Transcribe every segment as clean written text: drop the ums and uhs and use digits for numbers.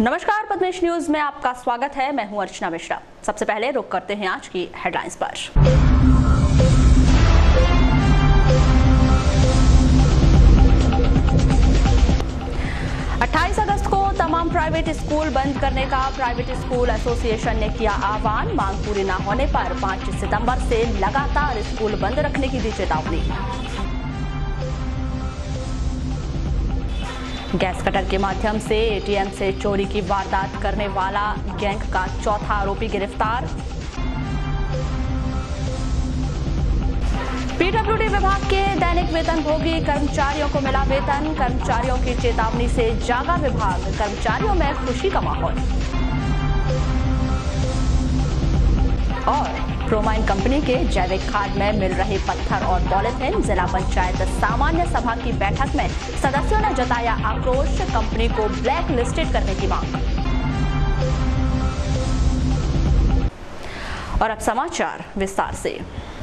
नमस्कार, पद्मेश न्यूज में आपका स्वागत है। मैं हूं अर्चना मिश्रा। सबसे पहले रुक करते हैं आज की हेडलाइंस पर। 28 अगस्त को तमाम प्राइवेट स्कूल बंद करने का प्राइवेट स्कूल एसोसिएशन ने किया आह्वान। मांग पूरी न होने पर 5 सितंबर से लगातार स्कूल बंद रखने की दी चेतावनी। गैस कटर के माध्यम से एटीएम से चोरी की वारदात करने वाला गैंग का चौथा आरोपी गिरफ्तार। पीडब्ल्यूडी विभाग के दैनिक वेतनभोगी कर्मचारियों को मिला वेतन। कर्मचारियों की चेतावनी से जागा विभाग, कर्मचारियों में खुशी का माहौल। और प्रोमाइन कंपनी के जैविक खाद में मिल रहे पत्थर और पॉलिथीन। जिला पंचायत सामान्य सभा की बैठक में सदस्यों ने जताया आक्रोश। कंपनी को ब्लैक लिस्टेड करने की मांग। और अब समाचार विस्तार से।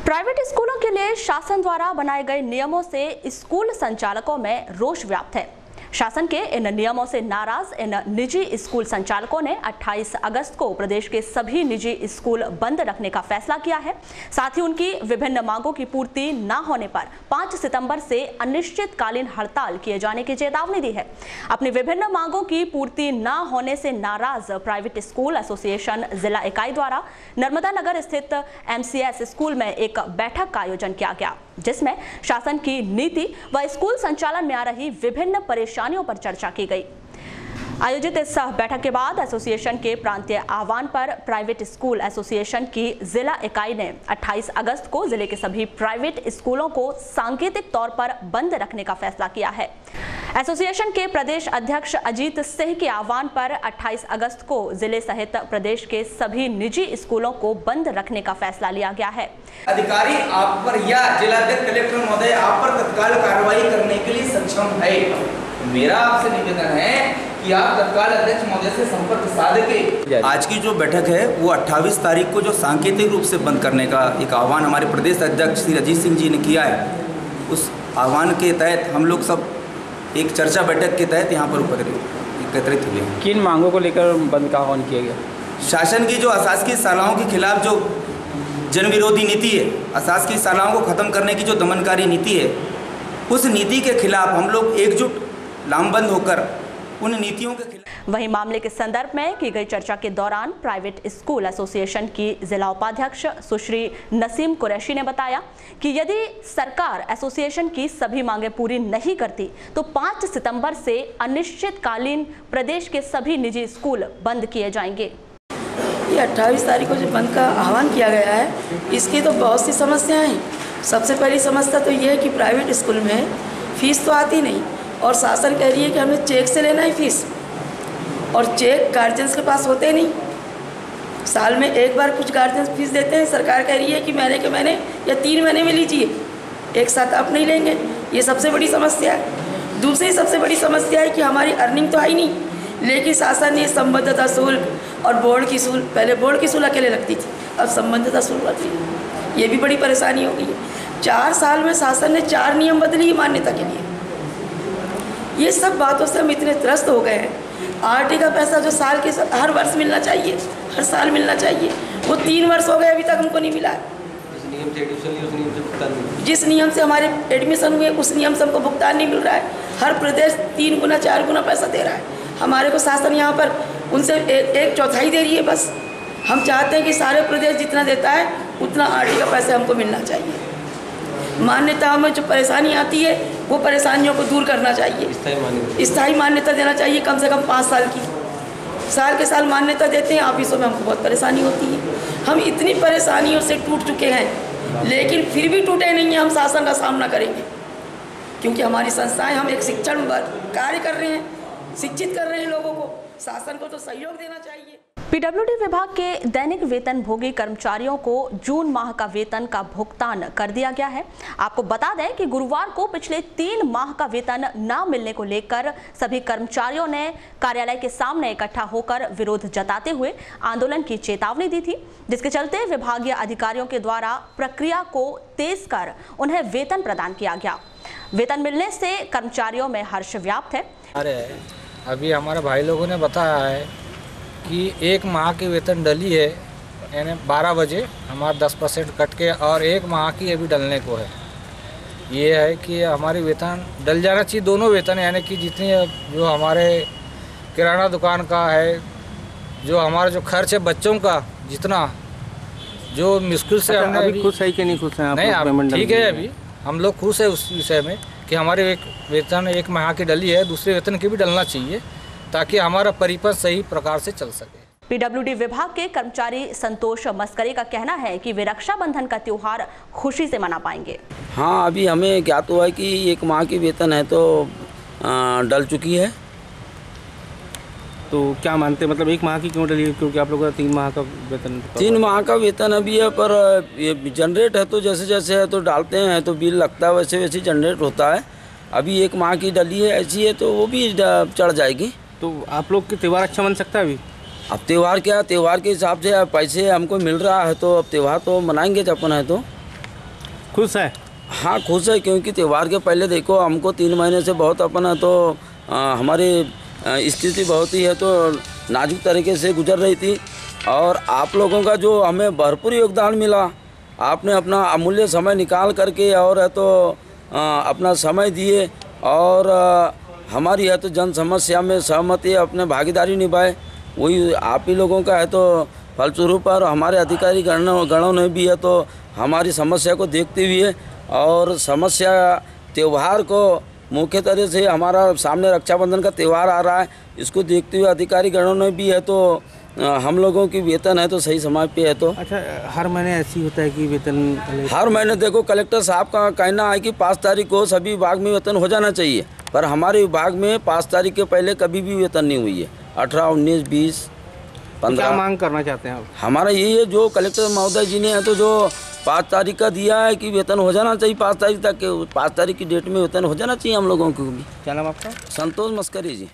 प्राइवेट स्कूलों के लिए शासन द्वारा बनाए गए नियमों से स्कूल संचालकों में रोष व्याप्त है। शासन के इन नियमों से नाराज इन निजी स्कूल संचालकों ने 28 अगस्त को प्रदेश के सभी निजी स्कूल बंद रखने का फैसला किया है। साथ ही उनकी विभिन्न मांगों की पूर्ति न होने पर 5 सितंबर से अनिश्चितकालीन हड़ताल किए जाने की चेतावनी दी है। अपनी विभिन्न मांगों की पूर्ति न होने से नाराज प्राइवेट स्कूल एसोसिएशन जिला इकाई द्वारा नर्मदा नगर स्थित MCS स्कूल में एक बैठक का आयोजन किया गया, जिसमें शासन की नीति व स्कूल संचालन में आ रही विभिन्न परेशानियों पर चर्चा की गई। आयोजित इस बैठक के बाद एसोसिएशन के प्रांतीय आह्वान पर प्राइवेट स्कूल एसोसिएशन की जिला इकाई ने 28 अगस्त को जिले के सभी प्राइवेट स्कूलों को सांकेतिक तौर पर बंद रखने का फैसला किया है। एसोसिएशन के प्रदेश अध्यक्ष अजीत सिंह के आह्वान पर 28 अगस्त को जिले सहित प्रदेश के सभी निजी स्कूलों को बंद रखने का फैसला लिया गया है। अधिकारी आप पर या जिलाध्यक्ष कलेक्टर महोदय आप पर तत्काल कार्रवाई करने के लिए सक्षम है। मेरा आपसे निवेदन है कि आप तत्काल अध्यक्ष महोदय से संपर्क साध के आज की जो बैठक है वो 28 तारीख को जो सांकेतिक रूप से बंद करने का एक आह्वान हमारे प्रदेश अध्यक्ष श्री अजीत सिंह जी ने किया है, उस आह्वान के तहत हम लोग सब एक चर्चा बैठक के तहत यहाँ पर एकत्रित हुए हैं। किन मांगों को लेकर बंद का आह्वान किया गया? शासन की जो अशासकीय शालाओं के खिलाफ जो जन विरोधी नीति है, अशासकीय शालाओं को खत्म करने की जो दमनकारी नीति है, उस नीति के खिलाफ हम लोग एकजुट लामबंद होकर उन नीतियों के खिलाफ। वहीं मामले के संदर्भ में की गई चर्चा के दौरान प्राइवेट स्कूल एसोसिएशन की जिला उपाध्यक्ष सुश्री नसीम कुरैशी ने बताया कि यदि सरकार एसोसिएशन की सभी मांगें पूरी नहीं करती तो 5 सितंबर से अनिश्चितकालीन प्रदेश के सभी निजी स्कूल बंद किए जाएंगे। ये 28 तारीख को जो बंद का आह्वान किया गया है, इसकी तो बहुत सी समस्याएं हैं। सबसे पहली समस्या तो ये है कि प्राइवेट स्कूल में फीस तो आती नहीं और शासन कह रही है कि हमें चेक से लेना है फीस, और चेक गार्जियंस के पास होते नहीं। साल में एक बार कुछ गार्जियंस फीस देते हैं, सरकार कह रही है कि महीने के महीने या 3 महीने में लीजिए, एक साथ आप नहीं लेंगे। ये सबसे बड़ी समस्या है। दूसरी सबसे बड़ी समस्या है कि हमारी अर्निंग तो आई नहीं, लेकिन शासन ने संबद्धता शुल्क और बोर्ड की शुल्क, पहले बोर्ड की शुल्क अकेले लगती थी, अब संबद्धता शुल्क लगती है। ये भी बड़ी परेशानी हो गई है। 4 साल में शासन ने 4 नियम बदली मान्यता के लिए। ये सब बातों से हम इतने त्रस्त हो गए हैं। आरटी का पैसा जो साल के हर वर्ष मिलना चाहिए, हर साल मिलना चाहिए, वो 3 वर्ष हो गए अभी तक हमको नहीं मिला है। जिस नियम से हमारे एडमिशन हुए उस नियम से हमको भुगतान नहीं मिल रहा है। हर प्रदेश 3 गुना 4 गुना पैसा दे रहा है, हमारे को शासन यहाँ पर उनसे 1/4 दे रही है बस। हम चाहते हैं कि सारे प्रदेश जितना देता है उतना आरटी का पैसा हमको मिलना चाहिए। मान्यता में जो परेशानी आती है वो परेशानियों को दूर करना चाहिए। स्थायी मान्यता देना चाहिए, कम से कम 5 साल की। साल के साल मान्यता देते हैं, ऑफिसों में हमको बहुत परेशानी होती है। हम इतनी परेशानियों से टूट चुके हैं, लेकिन फिर भी टूटे नहीं हैं। हम शासन का सामना करेंगे, क्योंकि हमारी संस्थाएं, हम एक शिक्षण कार्य कर रहे हैं, शिक्षित कर रहे हैं लोगों को। शासन को तो सहयोग देना चाहिए। पीडब्ल्यूडी विभाग के दैनिक वेतनभोगी कर्मचारियों को जून माह का वेतन का भुगतान कर दिया गया है। आपको बता दें कि गुरुवार को पिछले 3 माह का वेतन न मिलने को लेकर सभी कर्मचारियों ने कार्यालय के सामने इकट्ठा होकर विरोध जताते हुए आंदोलन की चेतावनी दी थी, जिसके चलते विभागीय अधिकारियों के द्वारा प्रक्रिया को तेज कर उन्हें वेतन प्रदान किया गया। वेतन मिलने से कर्मचारियों में हर्ष व्याप्त है। अभी हमारे भाई लोगों ने बताया है कि 1 माह की वेतन डली है, यानी 12 बजे हमारा 10% कट के, और 1 माह की अभी डलने को है। ये है कि हमारी वेतन डल जाना चाहिए, दोनों वेतन, यानी कि जितनी जो हमारे किराना दुकान का है, जो हमारा जो खर्च है बच्चों का, जितना जो मुश्किल से हमने अभी खुश है कि नहीं खुश हैं आप? नहीं, पेमेंट ठीक है, अभी हम लोग खुश है उस विषय में कि हमारे एक वेतन 1 माह की डली है, दूसरे वेतन की भी डलना चाहिए ताकि हमारा परिपथ सही प्रकार से चल सके। पीडब्ल्यूडी विभाग के कर्मचारी संतोष मस्करे का कहना है कि वे रक्षाबंधन का त्योहार खुशी से मना पाएंगे। हाँ, अभी हमें ज्ञात हुआ है कि 1 माह की वेतन है तो डल चुकी है। तो क्या मानते हैं, मतलब 1 माह की क्यों डली? क्योंकि आप लोगों का 3 माह का वेतन 3 माह का वेतन अभी है, पर ये जनरेट है तो जैसे जैसे है तो डालते हैं तो बिल लगता है, वैसे वैसे जनरेट होता है। अभी 1 माह की डली है ऐसी है तो वो भी चढ़ जाएगी। तो आप लोग के त्यौहार अच्छा बन सकता है अभी? अब त्यौहार क्या, त्यौहार के हिसाब से पैसे हमको मिल रहा है तो अब त्यौहार तो मनाएंगे जब अपन है तो। खुश है? हाँ खुश है, क्योंकि त्यौहार के पहले देखो हमको 3 महीने से बहुत अपन है तो हमारी स्थिति बहुत ही है तो नाजुक तरीके से गुजर रही थी, और आप लोगों का जो हमें भरपूर योगदान मिला, आपने अपना अमूल्य समय निकाल करके और है तो अपना समय दिए, और हमारी है तो जन समस्या में सहमति अपने भागीदारी निभाए, वही आप ही लोगों का है तो फलस्वरूप। और हमारे अधिकारी गणों ने भी है तो हमारी समस्या को देखते हुए, और समस्या त्यौहार को मुख्य तरह से हमारा सामने रक्षाबंधन का त्यौहार आ रहा है, इसको देखते हुए अधिकारी गणों ने भी है तो हम लोगों की वेतन है तो सही समय पे है तो। अच्छा, हर महीने ऐसी होता है कि वेतन? हर महीने देखो कलेक्टर साहब का कहना है कि 5 तारीख को सभी विभाग में वेतन हो जाना चाहिए, पर हमारे विभाग में 5 तारीख के पहले कभी भी वेतन नहीं हुई है। 18, 19, 20, 15। क्या मांग करना चाहते हैं आप? हमारा यही है, जो कलेक्टर महोदय जी ने है तो जो 5 तारीख का दिया है कि वेतन हो जाना चाहिए 5 तारीख तक के, 5 तारीख की डेट में वेतन हो जाना चाहिए हम लोगों को भी। क्या नाम आपका? संतोष मस्करी जी।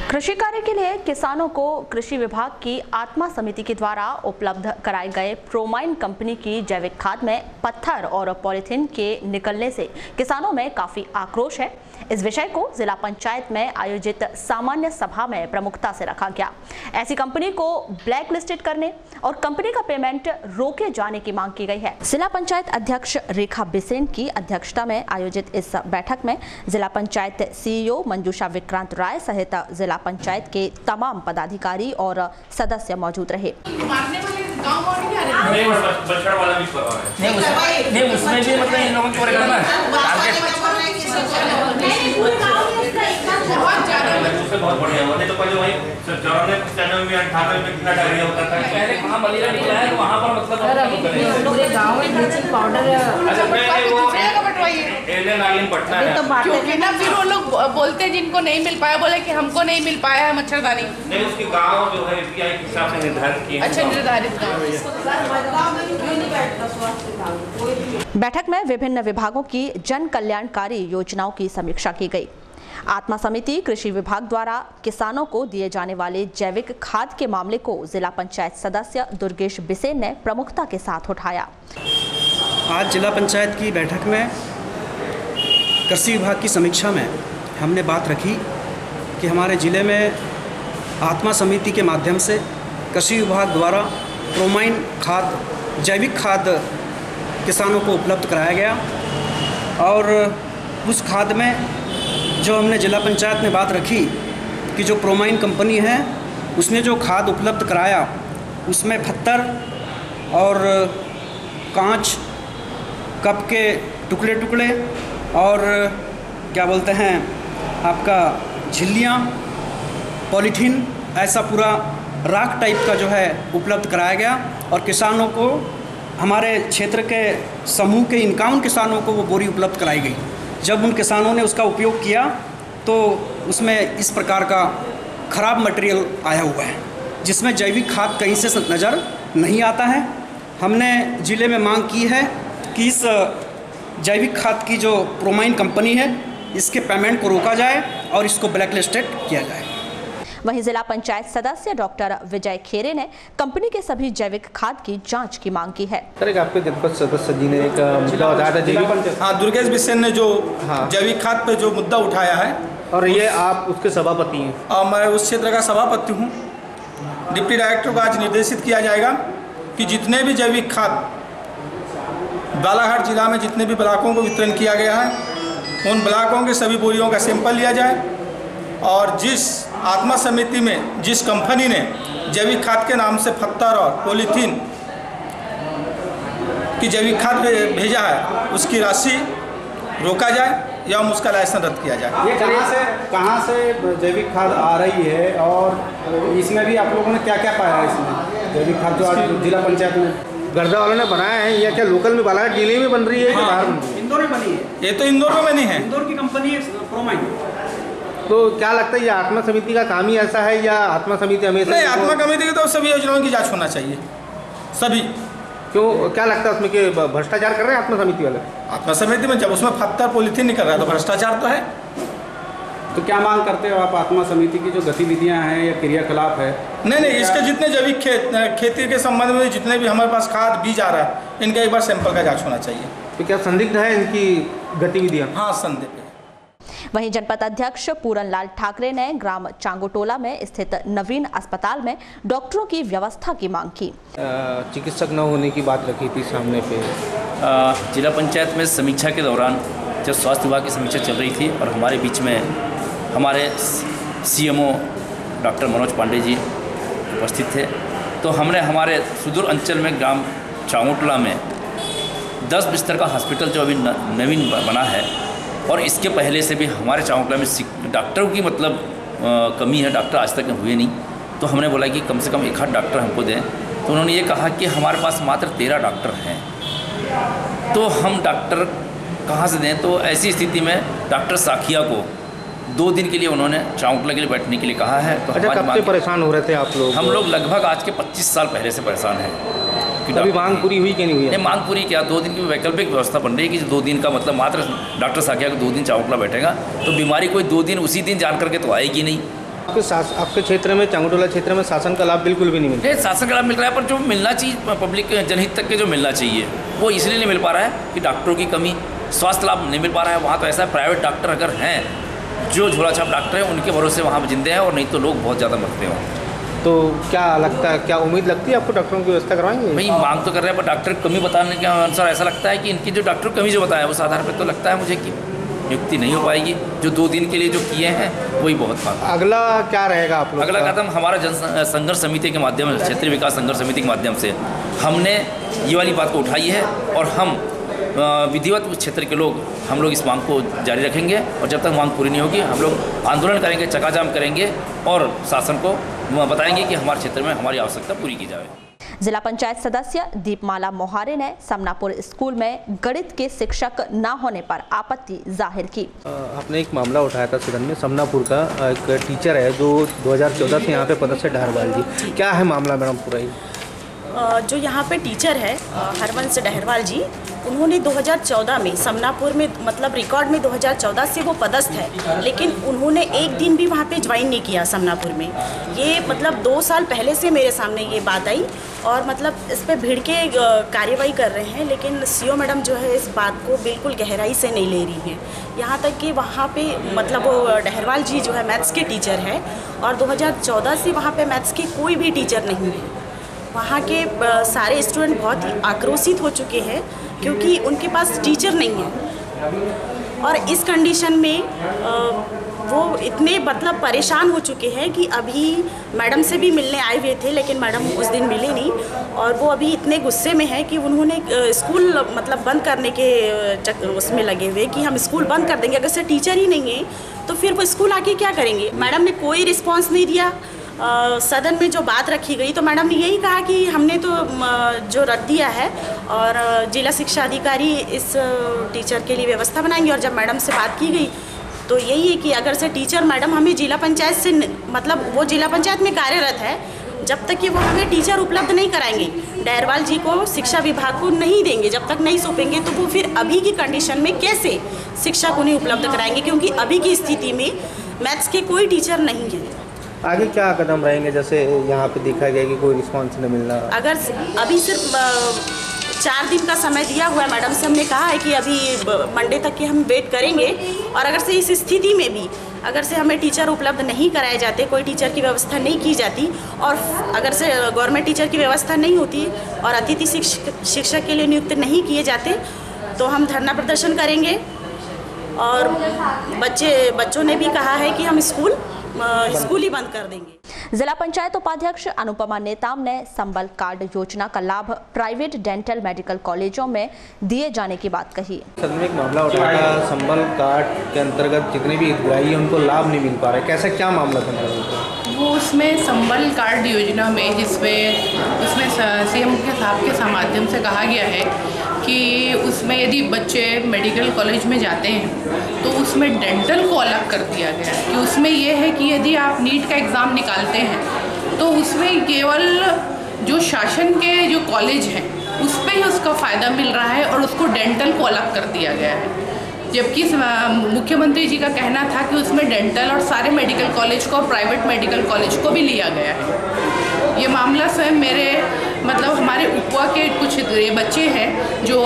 कृषि कार्य के लिए किसानों को कृषि विभाग की आत्मा समिति के द्वारा उपलब्ध कराए गए प्रोमाइन कंपनी की जैविक खाद में पत्थर और पॉलीथीन के निकलने से किसानों में काफी आक्रोश है। इस विषय को जिला पंचायत में आयोजित सामान्य सभा में प्रमुखता से रखा गया। ऐसी कंपनी को ब्लैक लिस्टेड करने और कंपनी का पेमेंट रोके जाने की मांग की गई है। जिला पंचायत अध्यक्ष रेखा बिसेन की अध्यक्षता में आयोजित इस बैठक में जिला पंचायत सीईओ मंजूषा विक्रांत राय सहित जिला पंचायत के तमाम पदाधिकारी और सदस्य मौजूद रहे। उसमें भी मतलब इन लोगों की बहुत बढ़िया होने तो पहले वही 94 में 98 में कितना डायरिया होता था, पहले कहां मलेरिया निकला है वहां पर मतलब पूरे गांव में ब्लीचिंग पाउडर। अच्छा, पहले वो एलियन आलियन पटना है क्योंकि ना फिर वो लोग बोलते हैं जिनको नहीं मिल पाया, बोले कि हमको नहीं मिल पाया है मच्छरदानी। नहीं, उसकी गांव जो है एपीआई के हिसाब से निर्धारित की। अच्छा, निर्धारित। बैठक में विभिन्न विभागों की जन कल्याणकारी योजनाओं की समीक्षा की गई। आत्मा समिति कृषि विभाग द्वारा किसानों को दिए जाने वाले जैविक खाद के मामले को जिला पंचायत सदस्य दुर्गेश बिसेन ने प्रमुखता के साथ उठाया। आज जिला पंचायत की बैठक में कृषि विभाग की समीक्षा में हमने बात रखी कि हमारे ज़िले में आत्मा समिति के माध्यम से कृषि विभाग द्वारा प्रोमाइन खाद, जैविक खाद किसानों को उपलब्ध कराया गया, और उस खाद में जो हमने जिला पंचायत में बात रखी कि जो प्रोमाइन कंपनी है उसने जो खाद उपलब्ध कराया उसमें पत्थर और कांच, कप के टुकड़े टुकड़े और क्या बोलते हैं आपका झिल्लियाँ, पॉलीथीन, ऐसा पूरा राख टाइप का जो है उपलब्ध कराया गया, और किसानों को हमारे क्षेत्र के समूह के 51 किसानों को वो बोरी उपलब्ध कराई गई। जब उन किसानों ने उसका उपयोग किया तो उसमें इस प्रकार का खराब मटेरियल आया हुआ है, जिसमें जैविक खाद कहीं से नज़र नहीं आता है। हमने ज़िले में मांग की है कि इस जैविक खाद की जो प्रोमाइन कंपनी है इसके पेमेंट को रोका जाए और इसको ब्लैक लिस्टेड किया जाए। वहीं जिला पंचायत सदस्य डॉक्टर विजय खेरे ने कंपनी के सभी जैविक खाद की जांच की मांग की है। सर, आपके जनपद सदस्य जी ने एक मुद्दा उठाया था, हाँ, दुर्गेश बिसेन ने जो जैविक खाद पे जो मुद्दा उठाया है और ये आप उसके सभापति हैं? और मैं उस क्षेत्र का सभापति हूँ। डिप्टी डायरेक्टर को आज निर्देशित किया जाएगा कि जितने भी जैविक खाद बालाघाट जिला में जितने भी ब्लॉकों को वितरण किया गया है उन ब्लॉकों के सभी बोरियों का सैंपल लिया जाए और जिस आत्मा समिति में जिस कंपनी ने जैविक खाद के नाम से पत्थर और पॉलीथीन की जैविक खाद भेजा है उसकी राशि रोका जाए या उसका लाइसेंस रद्द किया जाए। ये कहाँ से जैविक खाद आ रही है और इसमें भी आप लोगों ने क्या क्या पाया है इसमें जैविक खाद जो आज जिला पंचायत में गर्दा वालों ने बनाया है या क्या लोकल में बालाघाट जिले में बन रही है? हाँ, बाहर बन रही है? इंदौर में बनी है। ये तो इंदौर में बनी है, इंदौर की कंपनी है प्रोमाइन। तो क्या लगता है ये आत्मा समिति का काम ही ऐसा है या आत्मा समिति हमेशा? नहीं, आत्मा कमेटी की तो सभी योजनाओं की जांच होना चाहिए सभी। क्यों, क्या लगता है उसमें कि भ्रष्टाचार कर रहे हैं आत्मा समिति वाले? आत्मा समिति में जब उसमें पत्थर पॉलीथीन निकल रहा है तो भ्रष्टाचार तो है। तो क्या मांग करते हो आप आत्मा समिति की जो गतिविधियां हैं या क्रियाकलाप है? नहीं, इसके जितने जैविक खेती के संबंध में जितने भी हमारे पास खाद बीज आ रहा है इनका एक बार सैंपल का जांच होना चाहिए। तो क्या संदिग्ध है इनकी गतिविधियां? हाँ, संदिग्ध है। वहीं जनपद अध्यक्ष पूरन लाल ठाकरे ने ग्राम चांगोटोला में स्थित नवीन अस्पताल में डॉक्टरों की व्यवस्था की मांग की। चिकित्सक न होने की बात रखी थी सामने पे। जिला पंचायत में समीक्षा के दौरान जब स्वास्थ्य विभाग की समीक्षा चल रही थी और हमारे बीच में हमारे सीएमओ डॉक्टर मनोज पांडे जी उपस्थित थे, तो हमने हमारे सुदूर अंचल में ग्राम चांगोटोला में 10 बिस्तर का हॉस्पिटल जो अभी नवीन बना है और इसके पहले से भी हमारे चांगोटोला में डॉक्टरों की मतलब कमी है, डॉक्टर आज तक हुए नहीं। तो हमने बोला कि कम से कम एक आध डॉक्टर हमको दें। तो उन्होंने ये कहा कि हमारे पास मात्र 13 डॉक्टर हैं, तो हम डॉक्टर कहाँ से दें। तो ऐसी स्थिति में डॉक्टर साखिया को 2 दिन के लिए उन्होंने चांगोटोला के लिए बैठने के लिए कहा है। तो अच्छा, कब से परेशान हो रहे थे आप लोग? हम लोग लगभग आज के 25 साल पहले से परेशान हैं। अभी मांग पूरी हुई कि नहीं हुई? नहीं, मांग पूरी क्या, 2 दिन की वैकल्पिक व्यवस्था बन रही है कि 2 दिन का मतलब मात्र डॉक्टर साखिया को 2 दिन चांगोटोला बैठेगा, तो बीमारी कोई 2 दिन उसी दिन जान करके तो आएगी नहीं। आपके क्षेत्र में चांगोटोला क्षेत्र में शासन का लाभ बिल्कुल भी नहीं मिल रहा है? शासन का लाभ मिल रहा है, पर जो मिलना चाहिए पब्लिक जनहित तक के जो मिलना चाहिए वो इसलिए नहीं मिल पा रहा है कि डॉक्टरों की कमी, स्वास्थ्य लाभ नहीं मिल पा रहा है। वहाँ तो ऐसा प्राइवेट डॉक्टर अगर हैं जो झोला छाप डॉक्टर हैं उनके भरोसे वहाँ जिंदे हैं और नहीं तो लोग बहुत ज़्यादा मरते हैं। तो क्या लगता है, क्या उम्मीद लगती है आपको डॉक्टरों की व्यवस्था करवाएंगे? भाई मांग तो कर रहे हैं पर डॉक्टर कमी बताने के अनुसार ऐसा लगता है कि इनकी जो डॉक्टर कमी जो बताया उस आधार पर तो लगता है मुझे कि नियुक्ति नहीं हो पाएगी। जो 2 दिन के लिए जो किए हैं वही बहुत मांग। अगला क्या रहेगा आप लोग? अगला कदम हमारा जन संघर्ष समिति के माध्यम से, क्षेत्रीय विकास संघर्ष समिति के माध्यम से हमने ये वाली बात को उठाई है और हम विधिवत उस क्षेत्र के लोग हम लोग इस मांग को जारी रखेंगे और जब तक मांग पूरी नहीं होगी हम लोग आंदोलन करेंगे, चक्काजाम करेंगे और शासन को बताएंगे कि हमारे क्षेत्र में हमारी आवश्यकता पूरी की जाए। जिला पंचायत सदस्य दीपमाला मोहारे ने समनापुर स्कूल में गणित के शिक्षक न होने पर आपत्ति जाहिर की। आपने एक मामला उठाया था सदन में, समनापुर का एक टीचर है जो 2014 से यहाँ पे पदस्थ है, डहरवाल जी। क्या है मामला मैडम पूरा ही? जो यहाँ पे टीचर है हरवंश डहरवाल जी, उन्होंने 2014 में समनापुर में मतलब रिकॉर्ड में 2014 से वो पदस्थ है, लेकिन उन्होंने एक दिन भी वहाँ पे ज्वाइन नहीं किया समनापुर में। ये मतलब 2 साल पहले से मेरे सामने ये बात आई और मतलब इस पर भिड़ के कार्रवाई कर रहे हैं, लेकिन सीओ मैडम जो है इस बात को बिल्कुल गहराई से नहीं ले रही हैं। यहाँ तक कि वहाँ पे मतलब वो डहरवाल जी जो है मैथ्स के टीचर है और 2014 से वहाँ पे मैथ्स के कोई भी टीचर नहीं है। वहाँ के सारे स्टूडेंट बहुत ही आक्रोशित हो चुके हैं क्योंकि उनके पास टीचर नहीं है और इस कंडीशन में वो इतने मतलब परेशान हो चुके हैं कि अभी मैडम से भी मिलने आए हुए थे, लेकिन मैडम उस दिन मिले नहीं और वो अभी इतने गुस्से में है कि उन्होंने स्कूल मतलब बंद करने के उसमें लगे हुए कि हम स्कूल बंद कर देंगे। अगर से टीचर ही नहीं है तो फिर वो स्कूल आके क्या करेंगे। मैडम ने कोई रिस्पॉन्स नहीं दिया। सदन में जो बात रखी गई तो मैडम ने यही कहा कि हमने तो जो रद्द दिया है और जिला शिक्षा अधिकारी इस टीचर के लिए व्यवस्था बनाएंगे। और जब मैडम से बात की गई तो यही है कि अगर से टीचर मैडम हमें जिला पंचायत से मतलब वो जिला पंचायत में कार्यरत है, जब तक कि वो हमें टीचर उपलब्ध नहीं कराएंगे, डहरवाल जी को शिक्षा विभाग को नहीं देंगे, जब तक नहीं सौंपेंगे तो वो फिर अभी की कंडीशन में कैसे शिक्षा को नहीं उपलब्ध कराएंगे, क्योंकि अभी की स्थिति में मैथ्स के कोई टीचर नहीं है। आगे क्या कदम रहेंगे? जैसे यहाँ पे देखा गया कि कोई रिस्पॉन्स नहीं मिल रहा। अगर अभी सिर्फ 4 दिन का समय दिया हुआ है, मैडम से हमने कहा है कि अभी मंडे तक के हम वेट करेंगे और अगर से इस स्थिति में भी अगर से हमें टीचर उपलब्ध नहीं कराए जाते, कोई टीचर की व्यवस्था नहीं की जाती और अगर से गवर्नमेंट टीचर की व्यवस्था नहीं होती और अतिथि शिक्षक के लिए नियुक्त नहीं किए जाते तो हम धरना प्रदर्शन करेंगे। और बच्चों ने भी कहा है कि हम स्कूल ही बंद कर देंगे। जिला पंचायत उपाध्यक्ष अनुपमा नेताम ने संबल कार्ड योजना का लाभ प्राइवेट डेंटल मेडिकल कॉलेजों में दिए जाने की बात कही। सदन में एक मामला उठा था, संबल कार्ड के अंतर्गत जितने भी हितग्राही हैं उनको लाभ नहीं मिल पा रहा है, कैसा क्या मामला था? वो उसमें संबल कार्ड योजना में उसमें सीएम के साहब के माध्यम से कहा गया है कि उसमें यदि बच्चे मेडिकल कॉलेज में जाते हैं तो उसमें डेंटल को अलग कर दिया गया है कि उसमें ये है कि यदि आप नीट का एग्ज़ाम निकालते हैं तो उसमें केवल जो शासन के जो कॉलेज हैं उस पर ही उसका फ़ायदा मिल रहा है और उसको डेंटल को अलग कर दिया गया है। जबकि मुख्यमंत्री जी का कहना था कि उसमें डेंटल और सारे मेडिकल कॉलेज को और प्राइवेट मेडिकल कॉलेज को भी लिया गया है। ये मामला स्वयं हमारे उपवा के कुछ बच्चे हैं जो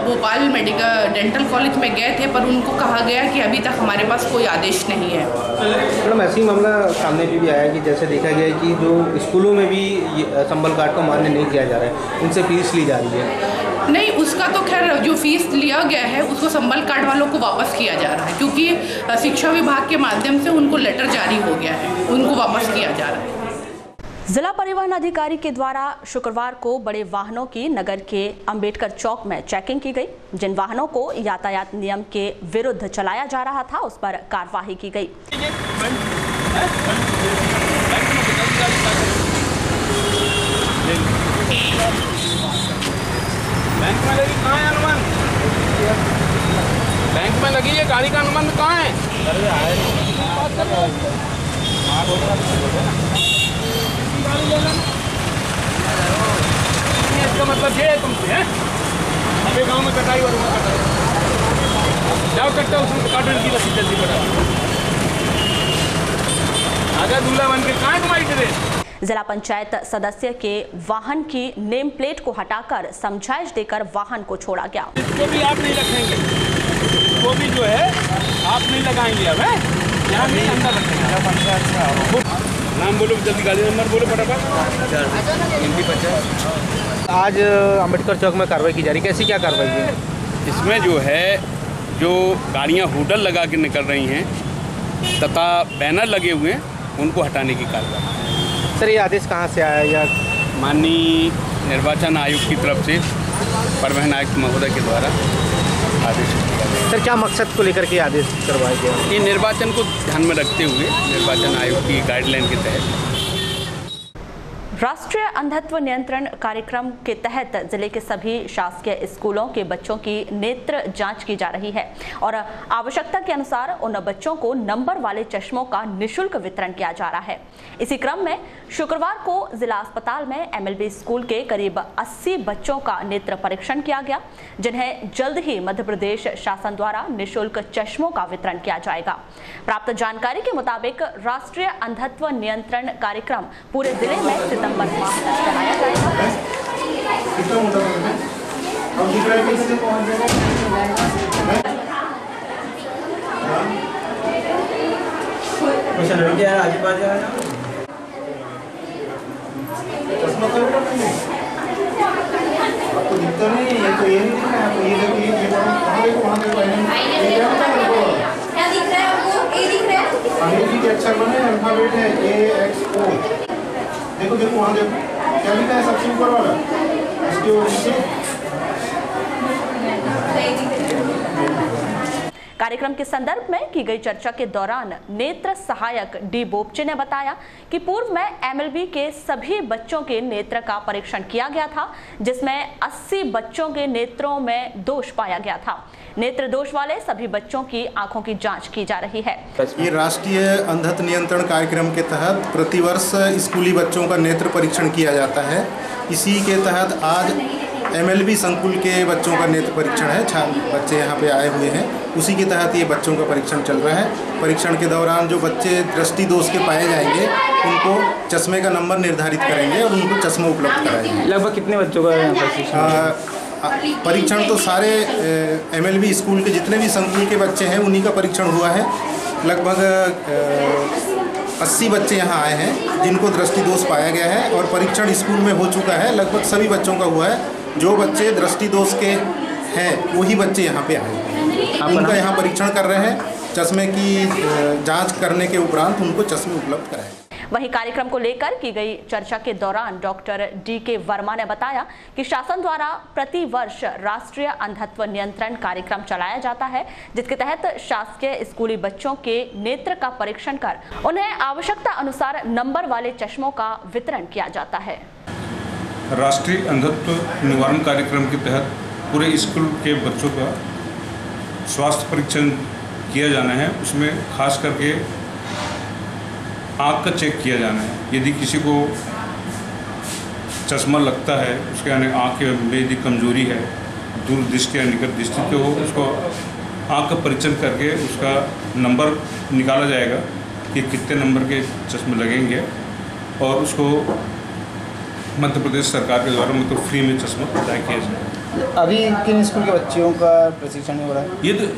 भोपाल मेडिकल डेंटल कॉलेज में गए थे, पर उनको कहा गया कि अभी तक हमारे पास कोई आदेश नहीं है। मैडम ऐसी मामला सामने भी आया कि जैसे देखा गया है कि जो स्कूलों में भी संबल कार्ड को मान्य नहीं किया जा रहा है, उनसे फीस ली जा रही है। नहीं, उसका तो खैर जो फीस लिया गया है उसको संबल कार्ड वालों को वापस किया जा रहा है, क्योंकि शिक्षा विभाग के माध्यम से उनको लेटर जारी हो गया है, उनको वापस किया जा रहा है। जिला परिवहन अधिकारी के द्वारा शुक्रवार को बड़े वाहनों की नगर के अंबेडकर चौक में चेकिंग की गई। जिन वाहनों को यातायात नियम के विरुद्ध चलाया जा रहा था उस पर कार्रवाई की गई। बैंक में लगी है, गाड़ी का अनुबंध कहाँ है? इसका मतलब ये है तुमसे है अभी गांव में कटाई और जाओ कट्टा उसमें काटने की रसीद जल्दी पड़ा आगे दूल्हा बन के कहाँ तुम्हारी ड्रेस। जिला पंचायत सदस्य के वाहन की नेम प्लेट को हटाकर समझाइश देकर वाहन को छोड़ा गया। इसको भी आप नहीं रखेंगे, इसको भी जो है आप नहीं लगाएंगे, अब यहाँ नहीं अंदर रखेंगे। नाम बोलो जल्दी, गाड़ी नंबर बोलो फटाफट। आज अम्बेडकर चौक में कार्रवाई की जा रही है, कैसी क्या कार्रवाई है? इसमें जो है जो गाड़ियाँ हुडल लगा के निकल रही हैं तथा बैनर लगे हुए हैं उनको हटाने की कार्रवाई। सर ये आदेश कहाँ से आया या? माननीय निर्वाचन आयोग की तरफ से परिवहन आयुक्त महोदय के द्वारा आदेश किया गया। सर क्या मकसद को लेकर के आदेश करवाया गया? ये निर्वाचन को ध्यान में रखते हुए निर्वाचन आयोग की गाइडलाइन के तहत राष्ट्रीय अंधत्व नियंत्रण कार्यक्रम के तहत जिले के सभी शासकीय स्कूलों के बच्चों की नेत्र जांच की जा रही है और आवश्यकता के अनुसार उन बच्चों को नंबर वाले चश्मों का निःशुल्क वितरण किया जा रहा है। इसी क्रम में शुक्रवार को जिला अस्पताल में MLB स्कूल के करीब 80 बच्चों का नेत्र परीक्षण किया गया, जिन्हें जल्द ही मध्य प्रदेश शासन द्वारा निःशुल्क चश्मों का वितरण किया जाएगा। प्राप्त जानकारी के मुताबिक राष्ट्रीय अंधत्व नियंत्रण कार्यक्रम पूरे जिले में सितंबर माह तक चलाया जाएगा। आपको दिखता नहीं है, तो ये नहीं दिख रहा है, ये देखो ये वहाँ देखो क्या दिख रहा है आपको? ए दिख रहा है, अंग्रेजी के अक्षर बने अल्फाबेट है AXO। देखो देखो वहाँ देखो क्या लिखा है सबसे ऊपर वाला, इसके नीचे। कार्यक्रम के संदर्भ में की गई चर्चा के दौरान नेत्र सहायक डी बोपचे ने बताया कि पूर्व में MLB के सभी बच्चों के नेत्र का परीक्षण किया गया था, जिसमें 80 बच्चों के नेत्रों में दोष पाया गया था। नेत्र दोष वाले सभी बच्चों की आंखों की जांच की जा रही है। ये राष्ट्रीय अंधत्व नियंत्रण कार्यक्रम के तहत प्रतिवर्ष स्कूली बच्चों का नेत्र परीक्षण किया जाता है। इसी के तहत आज MLB संकुल के बच्चों का नेत्र परीक्षण है। बच्चे यहाँ पे आए हुए हैं, उसी के तहत ये बच्चों का परीक्षण चल रहा है। परीक्षण के दौरान जो बच्चे दृष्टि दोष के पाए जाएंगे उनको चश्मे का नंबर निर्धारित करेंगे और उनको चश्मा उपलब्ध कराएंगे। लगभग कितने बच्चों का परीक्षण तो सारे MLB स्कूल के जितने भी संकुल के बच्चे हैं उन्हीं का परीक्षण हुआ है, लगभग 80 बच्चे यहाँ आए हैं जिनको दृष्टि दोष पाया गया है और परीक्षण स्कूल में हो चुका है। लगभग सभी बच्चों का हुआ है। जो बच्चे दृष्टि दोष के हैं वही बच्चे यहाँ पे आए हैं। उनका यहाँ परीक्षण कर रहे हैं। चश्मे की जांच करने के उपरांत उनको चश्मे उपलब्ध कराए। वहीं कार्यक्रम को लेकर की गई चर्चा के दौरान डॉक्टर DK वर्मा ने बताया कि शासन द्वारा प्रति वर्ष राष्ट्रीय अंधत्व नियंत्रण कार्यक्रम चलाया जाता है, जिसके तहत शासकीय स्कूली बच्चों के नेत्र का परीक्षण कर उन्हें आवश्यकता अनुसार नंबर वाले चश्मों का वितरण किया जाता है। राष्ट्रीय अंधत्व निवारण कार्यक्रम के तहत पूरे स्कूल के बच्चों का स्वास्थ्य परीक्षण किया जाना है। उसमें खास करके आँख का चेक किया जाना है। यदि किसी को चश्मा लगता है, उसके यानी आँख में यदि कमजोरी है, दूर दृष्टि या निकट दृष्टि, तो उसको आँख का परीक्षण करके उसका नंबर निकाला जाएगा कि कितने नंबर के चश्मे लगेंगे और उसको मध्य प्रदेश सरकार के द्वारा मतलब फ्री में चश्मा अदा किया जाएगा। अभी किन स्कूल के बच्चों का प्रशिक्षण हो रहा है?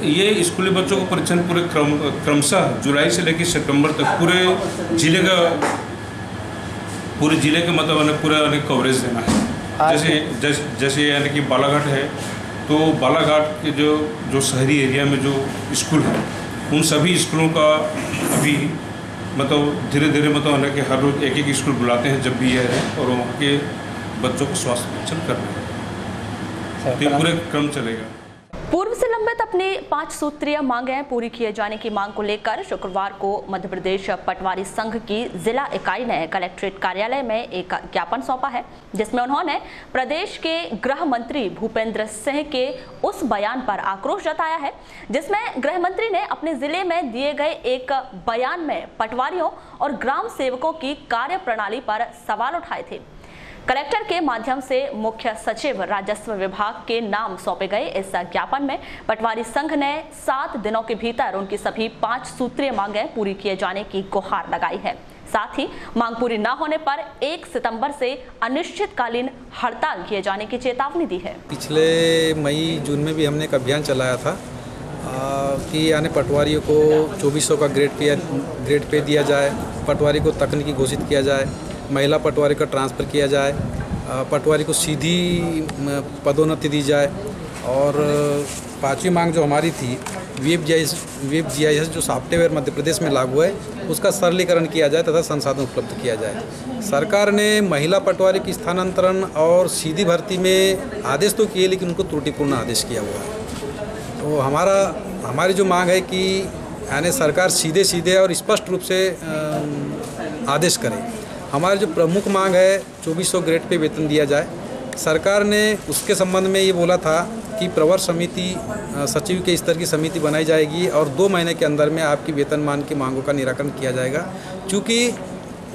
ये स्कूली बच्चों का परीक्षण पूरे क्रमशः जुलाई से लेकर सितंबर तक पूरे जिले के मतलब पूरा कवरेज देना है। जैसे यानी कि बालाघाट है, तो बालाघाट के जो शहरी एरिया में जो स्कूल है, उन सभी स्कूलों का अभी मतलब धीरे धीरे मतलब कि हर रोज एक स्कूल बुलाते हैं जब भी यह है, और वहाँ के बच्चों को स्वास्थ्य परीक्षण कर रहे हैं। ये पूरे क्रम चलेगा। पूर्व से लंबित अपनी 5 सूत्रीय मांगें पूरी किए जाने की मांग को लेकर शुक्रवार को मध्य प्रदेश पटवारी संघ की जिला इकाई ने कलेक्ट्रेट कार्यालय में एक ज्ञापन सौंपा है, जिसमें उन्होंने प्रदेश के गृह मंत्री भूपेंद्र सिंह के उस बयान पर आक्रोश जताया है, जिसमें गृह मंत्री ने अपने जिले में दिए गए एक बयान में पटवारियों और ग्राम सेवकों की कार्य प्रणाली पर सवाल उठाए थे। कलेक्टर के माध्यम से मुख्य सचिव राजस्व विभाग के नाम सौंपे गए इस ज्ञापन में पटवारी संघ ने 7 दिनों के भीतर उनकी सभी 5 सूत्रीय मांगें पूरी किए जाने की गुहार लगाई है। साथ ही मांग पूरी न होने पर 1 सितंबर से अनिश्चितकालीन हड़ताल किए जाने की चेतावनी दी है। पिछले मई जून में भी हमने एक अभियान चलाया था कि यानी पटवारियों को 2400 का ग्रेड पे दिया जाए, पटवारी को तकनीकी घोषित किया जाए, महिला पटवारी का ट्रांसफ़र किया जाए, पटवारी को सीधी पदोन्नति दी जाए, और 5वीं मांग जो हमारी थी वेब GIS जो सॉफ्टवेयर मध्य प्रदेश में लागू है उसका सरलीकरण किया जाए तथा संसाधन उपलब्ध किया जाए। सरकार ने महिला पटवारी की स्थानांतरण और सीधी भर्ती में आदेश तो किए, लेकिन उनको त्रुटिपूर्ण आदेश किया हुआ है। तो हमारी जो मांग है कि यानी सरकार सीधे और स्पष्ट रूप से आदेश करे। हमारी जो प्रमुख मांग है 2400 ग्रेड पे वेतन दिया जाए। सरकार ने उसके संबंध में ये बोला था कि प्रवर समिति सचिव के स्तर की समिति बनाई जाएगी और 2 महीने के अंदर में आपकी वेतनमान की मांगों का निराकरण किया जाएगा। चूँकि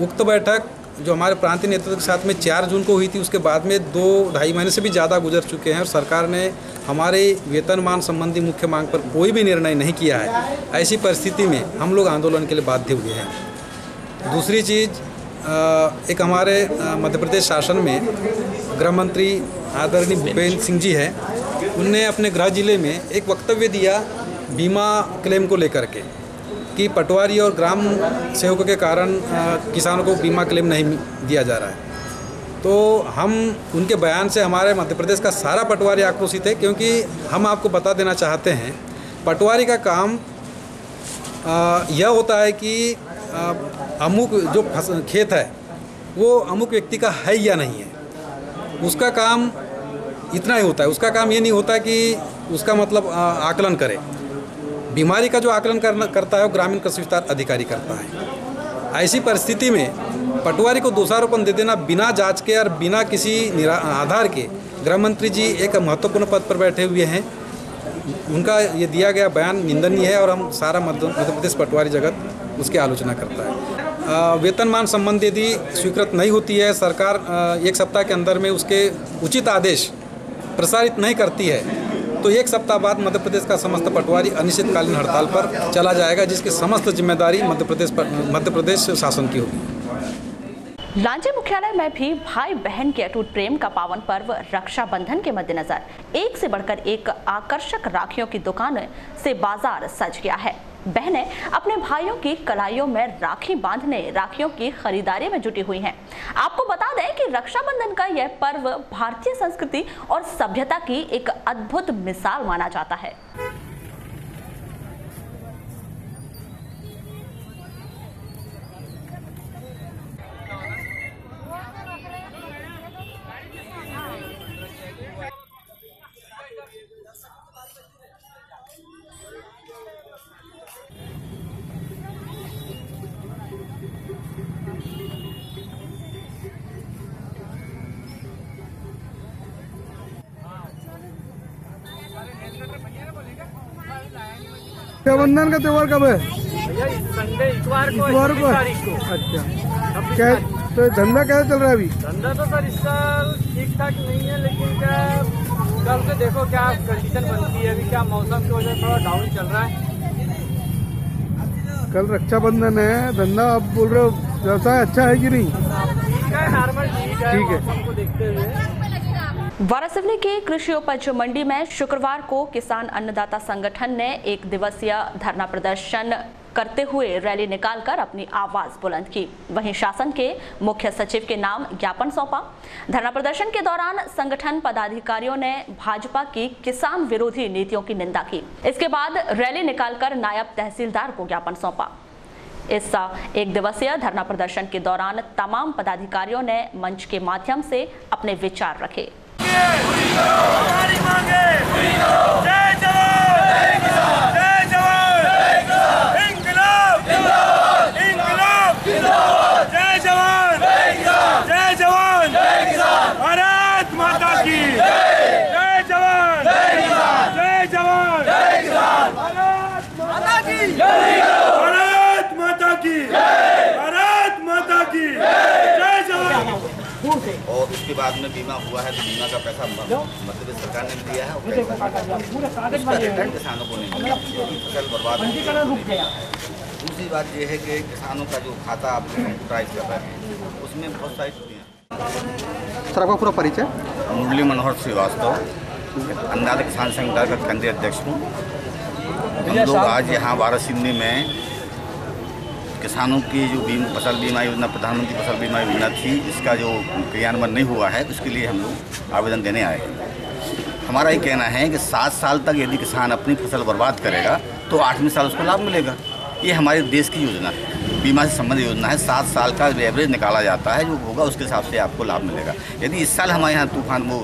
उक्त बैठक जो हमारे प्रांतीय नेतृत्व के साथ में 4 जून को हुई थी, उसके बाद में 2-2.5 महीने से भी ज़्यादा गुजर चुके हैं और सरकार ने हमारे वेतनमान संबंधी मुख्य मांग पर कोई भी निर्णय नहीं किया है। ऐसी परिस्थिति में हम लोग आंदोलन के लिए बाध्य हुए हैं। दूसरी चीज़, एक हमारे मध्य प्रदेश शासन में गृह मंत्री आदरणीय भूपेंद्र सिंह जी हैं, उनने अपने गृह जिले में एक वक्तव्य दिया बीमा क्लेम को लेकर के कि पटवारी और ग्राम सेवकों के कारण किसानों को बीमा क्लेम नहीं दिया जा रहा है। तो हम उनके बयान से हमारे मध्य प्रदेश का सारा पटवारी आक्रोशित है, क्योंकि हम आपको बता देना चाहते हैं पटवारी का काम यह होता है कि अमुक जो खेत है वो अमुक व्यक्ति का है या नहीं है, उसका काम इतना ही होता है। उसका काम ये नहीं होता कि उसका मतलब आकलन करे। बीमारी का जो आकलन करता है वो ग्रामीण कृषि विस्तार अधिकारी करता है। ऐसी परिस्थिति में पटवारी को दोषारोपण दे देना बिना जांच के और बिना किसी आधार के, गृह मंत्री जी एक महत्वपूर्ण पद पर बैठे हुए हैं, उनका ये दिया गया बयान निंदनीय है और हम सारा मध्य प्रदेश पटवारी जगत उसकी आलोचना करता है। वेतनमान संबंधी यदि स्वीकृत नहीं होती है, सरकार 1 सप्ताह के अंदर में उसके उचित आदेश प्रसारित नहीं करती है, तो 1 सप्ताह बाद मध्य प्रदेश का समस्त पटवारी अनिश्चितकालीन हड़ताल पर चला जाएगा, जिसकी समस्त जिम्मेदारी मध्य प्रदेश शासन की होगी। लांजी मुख्यालय में भी भाई बहन के अटूट प्रेम का पावन पर्व रक्षाबंधन के मद्देनजर एक से बढ़कर एक आकर्षक राखियों की दुकान से बाजार सज गया है। बहनें अपने भाइयों की कलाइयों में राखी बांधने, राखियों की खरीदारी में जुटी हुई हैं। आपको बता दें कि रक्षाबंधन का यह पर्व भारतीय संस्कृति और सभ्यता की एक अद्भुत मिसाल माना जाता है। रक्षाबंधन का त्योहार कब है? संडे इतवार को। अच्छा, क्या तो धंधा कैसा चल रहा है अभी? धंधा तो सर इस साल ठीक ठाक नहीं है, लेकिन क्या कल से देखो क्या कंडीशन बनती है। अभी क्या मौसम की वजह से थोड़ा डाउन चल रहा है। कल रक्षाबंधन है, धंधा आप बोल रहे हो व्यवसाय अच्छा है कि नहीं? ठीक है, नॉर्मल ठीक है मौसम को देखते हुए। वारासिवनी की कृषि उपज मंडी में शुक्रवार को किसान अन्नदाता संगठन ने एक दिवसीय धरना प्रदर्शन करते हुए रैली निकालकर अपनी आवाज बुलंद की। वहीं शासन के मुख्य सचिव के नाम ज्ञापन सौंपा। धरना प्रदर्शन के दौरान संगठन पदाधिकारियों ने भाजपा की किसान विरोधी नीतियों की निंदा की। इसके बाद रैली निकालकर नायब तहसीलदार को ज्ञापन सौंपा। इस एक दिवसीय धरना प्रदर्शन के दौरान तमाम पदाधिकारियों ने मंच के माध्यम से अपने विचार रखे। हमारी मांगे जय जवान, जय जवान, इंकलाब, इंकलाब, जय जवान, जय जवान, भारत माता की जय जवान, जय जवान, भारत माता की, भारत माता की, भारत माता की जय जवान। और उसके बाद में बीमा हुआ है तो बीमा का पैसा मध्य प्रदेश सरकार ने दिया है और उसका रिटर्न किसानों को नहीं मिला, फसल बर्बाद हो गया। दूसरी बात यह है कि किसानों का जो खाता आप कंप्यूटराइज कर रहे हैं उसमें बहुत सारी त्रुटियाँ। सर आपका पूरा परिचय? मुरली मनोहर श्रीवास्तव, अन्नदाता किसान संघ का केंद्रीय अध्यक्ष हूँ। हम लोग आज यहाँ वारासिवनी में किसानों की जो फसल बीमा योजना, प्रधानमंत्री फसल बीमा योजना थी, इसका जो क्रियान्वयन नहीं हुआ है उसके लिए हम लोग आवेदन देने आए हैं। हमारा ये कहना है कि 7 साल तक यदि किसान अपनी फसल बर्बाद करेगा तो 8वें साल उसको लाभ मिलेगा। ये हमारे देश की योजना है, बीमा से संबंधित योजना है। 7 साल का एवरेज निकाला जाता है, जो होगा उसके हिसाब से आपको लाभ मिलेगा। यदि इस साल हमारे यहाँ तूफान वो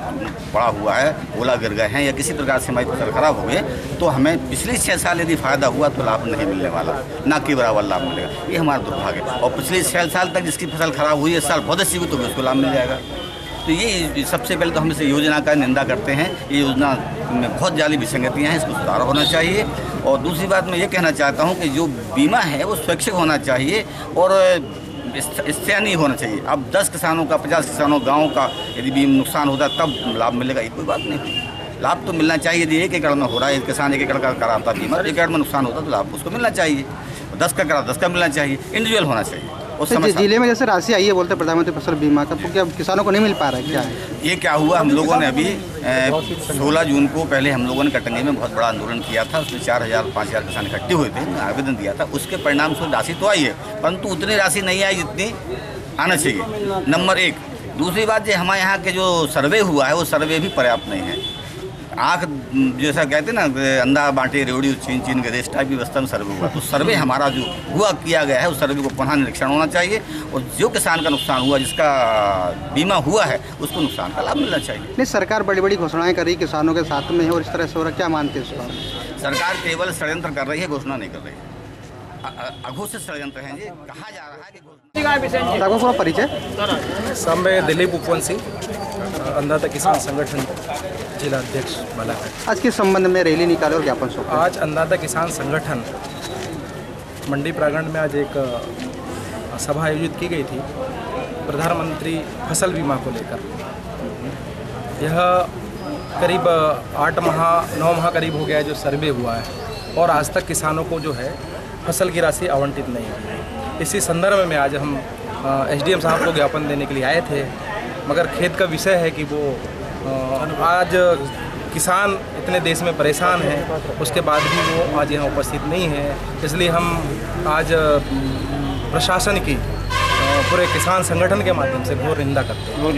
पड़ा हुआ है, ओला गिर गए हैं या किसी प्रकार से हमारी फसल खराब हो गई तो हमें पिछले 6 साल यदि फायदा हुआ तो लाभ नहीं मिलने वाला, ना के बराबर लाभ मिलेगा। ये हमारा दुर्भाग्य है। और पिछले 6 साल तक जिसकी फसल खराब हुई, इस साल बहुत अच्छी हुई तो उसको लाभ मिल जाएगा। तो ये सबसे पहले तो हम इस योजना का निंदा करते हैं। ये योजना में बहुत जाली विसंगतियाँ हैं, इसको सुधार होना चाहिए। और दूसरी बात मैं ये कहना चाहता हूँ कि जो बीमा है वो स्वैच्छिक होना चाहिए और इससे नहीं होना चाहिए। अब 10 किसानों का, 50 किसानों गाँव का यदि भी नुकसान होता तब लाभ मिलेगा, ये कोई बात नहीं। लाभ तो मिलना चाहिए। यदि 1 एकड़ में हो रहा है, किसान 1 एकड़ का कराता बीमा, 1 एकड़ में नुकसान होता तो लाभ उसको मिलना चाहिए। 10 का करा 10 का मिलना चाहिए, इंडिविजुअल होना चाहिए। जिले में जैसे राशि आई है बोलते प्रधानमंत्री फसल बीमा का, तो क्या किसानों को नहीं मिल पा रहा है? क्या है ये क्या हुआ, हम लोगों ने अभी 16 जून को पहले हम लोगों ने कटंगी में बहुत बड़ा आंदोलन किया था। उसमें 4000-5000 किसान इकट्ठे हुए थे, आवेदन दिया था। उसके परिणाम से राशि तो आई है, परंतु उतनी राशि नहीं आई जितनी आना चाहिए, नंबर 1। दूसरी बात ये हमारे यहाँ के जो सर्वे हुआ है वो सर्वे भी पर्याप्त नहीं है। आँख जैसा कहते हैं ना, अंधा बांटे रेवड़ी चीन चीन के देश टाइप की व्यवस्था में सर्वे हुआ। तो सर्वे हमारा जो हुआ किया गया है उस सर्वे को पुनः निरीक्षण होना चाहिए और जो किसान का नुकसान हुआ, जिसका बीमा हुआ है, उसको नुकसान का लाभ मिलना चाहिए। नहीं, सरकार बड़ी बड़ी घोषणाएं कर रही किसानों के साथ में है और इस तरह से हो रहा, क्या मानते हैं इस बारे में? सरकार केवल षड्यंत्र कर रही है, घोषणा नहीं कर रही है। अघोषित षड्यंत्र है, ये कहा जा रहा है कि पूरा परिचय? सब मैं दिलीप उपवंशी, अन्नदाता किसान संगठन जिला अध्यक्ष बालाघाट। आज के संबंध में रैली निकाले और ज्ञापन सौंपा। आज अन्नदाता किसान संगठन मंडी प्रांगण में आज एक सभा आयोजित की गई थी प्रधानमंत्री फसल बीमा को लेकर। यह करीब 8 माह 9 माह करीब हो गया है जो सर्वे हुआ है और आज तक किसानों को जो है फसल की राशि आवंटित नहीं हुई। इसी संदर्भ में आज हम SDM साहब को ज्ञापन देने के लिए आए थे, मगर खेद का विषय है कि वो आज किसान इतने देश में परेशान हैं, उसके बाद भी वो आज यहाँ उपस्थित नहीं है। इसलिए हम आज प्रशासन की पूरे किसान संगठन के माध्यम से घोर निंदा करते हैं।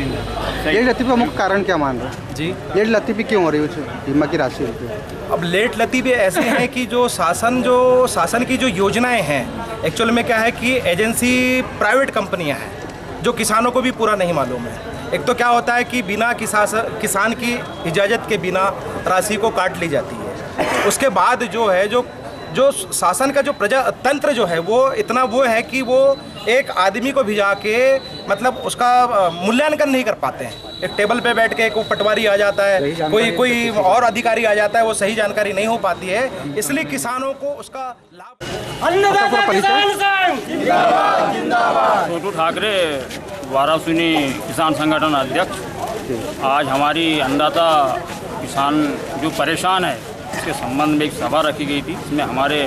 लेट लतीफ़ी का मुख्य कारण क्या मान रहे हैं जी? लेट लतीफ़ी क्यों हो रही है बीमा की राशि? अब लेट लतीफ़ी ऐसे हैं कि जो शासन की जो योजनाएं हैं, एक्चुअल में क्या है कि एजेंसी प्राइवेट कंपनियां हैं जो किसानों को भी पूरा नहीं मालूम है। एक तो क्या होता है कि बिना किसान की इजाज़त के बिना राशि को काट ली जाती है। उसके बाद जो है जो शासन का जो प्रजातंत्र जो है वो इतना वो है कि वो एक आदमी को भिजा के मतलब उसका मूल्यांकन नहीं कर पाते हैं। एक टेबल पे बैठ के कोई पटवारी आ जाता है, कोई और अधिकारी आ जाता है, वो सही जानकारी नहीं हो पाती है, इसलिए किसानों को उसका लाभ। छोटू ठाकरे वाराणसी किसान संगठन अध्यक्ष। आज हमारी अन्नदाता किसान जो परेशान है इसके संबंध में एक सभा रखी गई थी। इसमें हमारे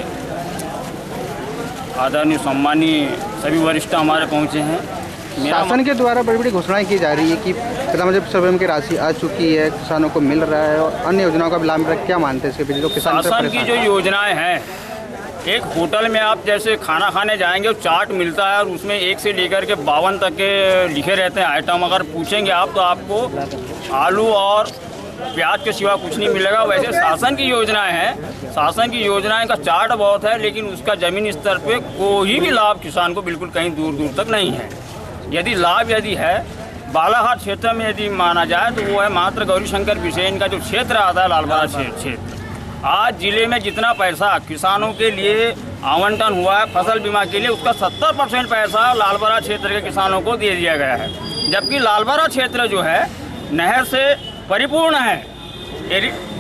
आदरणीय सम्मानीय सभी वरिष्ठ हमारे पहुंचे हैं। शासन के द्वारा बड़ी बड़ी घोषणाएं की जा रही है कि प्रधानमंत्री फसल की राशि आ चुकी है, किसानों को मिल रहा है और अन्य योजनाओं का भी लाभ मिल रहा है। क्या मानते हैं इसके पीछे? किसान शासन की जो योजनाएं हैं, एक होटल में आप जैसे खाना खाने जाएंगे चार्ट मिलता है और उसमें 1 से लेकर के 52 तक के लिखे रहते हैं आइटम। अगर पूछेंगे आप तो आपको आलू और प्याज के सिवा कुछ नहीं मिलेगा। वैसे शासन की योजनाएं हैं, शासन की योजनाएं का चार्ट बहुत है, लेकिन उसका ज़मीनी स्तर पे कोई भी लाभ किसान को बिल्कुल कहीं दूर दूर तक नहीं है। यदि लाभ है बालाघाट क्षेत्र में यदि माना जाए तो वो है मात्र गौरीशंकर बिसेन का जो क्षेत्र आता है लालबरा क्षेत्र। आज जिले में जितना पैसा किसानों के लिए आवंटन हुआ है फसल बीमा के लिए, उसका 70% पैसा लालबरा क्षेत्र के किसानों को दे दिया गया है। जबकि लालबरा क्षेत्र जो है नहर से परिपूर्ण है,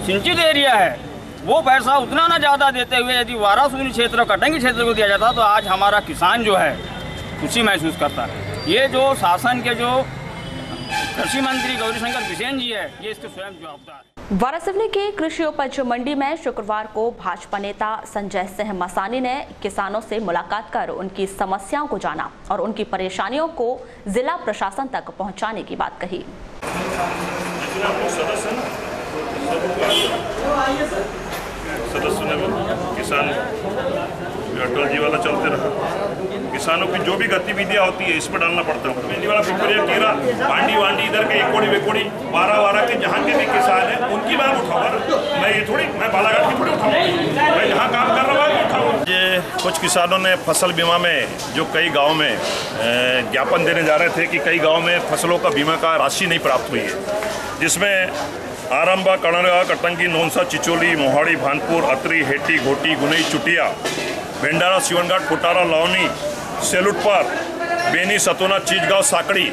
सिंचित एरिया है, वो पैसा उतना ना ज़्यादा देते हुए यदि वाराणसी क्षेत्र कटंगी क्षेत्र को दिया जाता तो आज हमारा किसान जो है खुशी महसूस करता है। ये जो शासन के जो कृषि मंत्री गौरीशंकर बिसेन जी है, ये इसके स्वयं जवाबदार है। वारासिवनी की कृषि उपज मंडी में शुक्रवार को भाजपा नेता संजय सिंह मसानी ने किसानों से मुलाकात कर उनकी समस्याओं को जाना और उनकी परेशानियों को जिला प्रशासन तक पहुंचाने की बात कही। सदस्य ने किसान अटल जी वाला चलते रहा, किसानों की जो भी गतिविधियाँ होती है इस पर डालना पड़ता है। बिजली वाला पिपरिया कीरा पांडी वांडी इधर के एकोड़ी वेकोड़ी बारह के जहाँ के भी किसान हैं उनकी बात उठाऊंगा। मैं बालाघाट की थोड़ी उठाऊंगा, मैं जहाँ काम कर रहा हूँ उठाऊंगा। ये कुछ किसानों ने फसल बीमा में जो कई गाँव में ज्ञापन देने जा रहे थे कि कई गाँव में फसलों का बीमा का राशि नहीं प्राप्त हुई है, जिसमें आरंबा, कणरगा, कटंगी, नौनसा, चिचोली, मोहाड़ी, भानपुर, अतरी, हेटी, घोटी, गुनई, चुटिया, भेंडारा, सिवनघाट, फुटारा, लौनी, सेलुटपार, बेनी, सतोना, चीजगांव, साकड़ी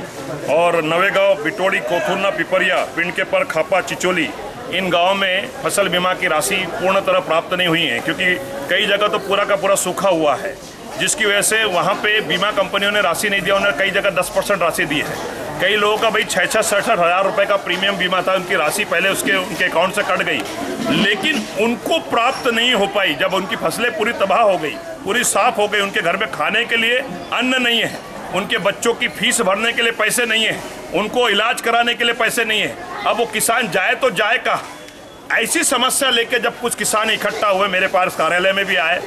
और नवेगांव, बिटोड़ी, कोथुरना, पिपरिया, पिंडकेपर, खापा, चिचोली, इन गांवों में फसल बीमा की राशि पूर्ण तरह प्राप्त नहीं हुई है, क्योंकि कई जगह तो पूरा का पूरा सूखा हुआ है, जिसकी वजह से वहाँ पे बीमा कंपनियों ने राशि नहीं दिया। उन्होंने कई जगह 10% राशि दी है। कई लोगों का भाई 66 हज़ार रुपये का प्रीमियम बीमा था, उनकी राशि पहले उनके अकाउंट से कट गई, लेकिन उनको प्राप्त नहीं हो पाई। जब उनकी फसलें पूरी तबाह हो गई, पूरी साफ हो गई, उनके घर में खाने के लिए अन्न नहीं है, उनके बच्चों की फीस भरने के लिए पैसे नहीं है, उनको इलाज कराने के लिए पैसे नहीं है, अब वो किसान जाए तो जाए कहाँ। ऐसी समस्या लेके जब कुछ किसान इकट्ठा हुए, मेरे पास कार्यालय में भी आए,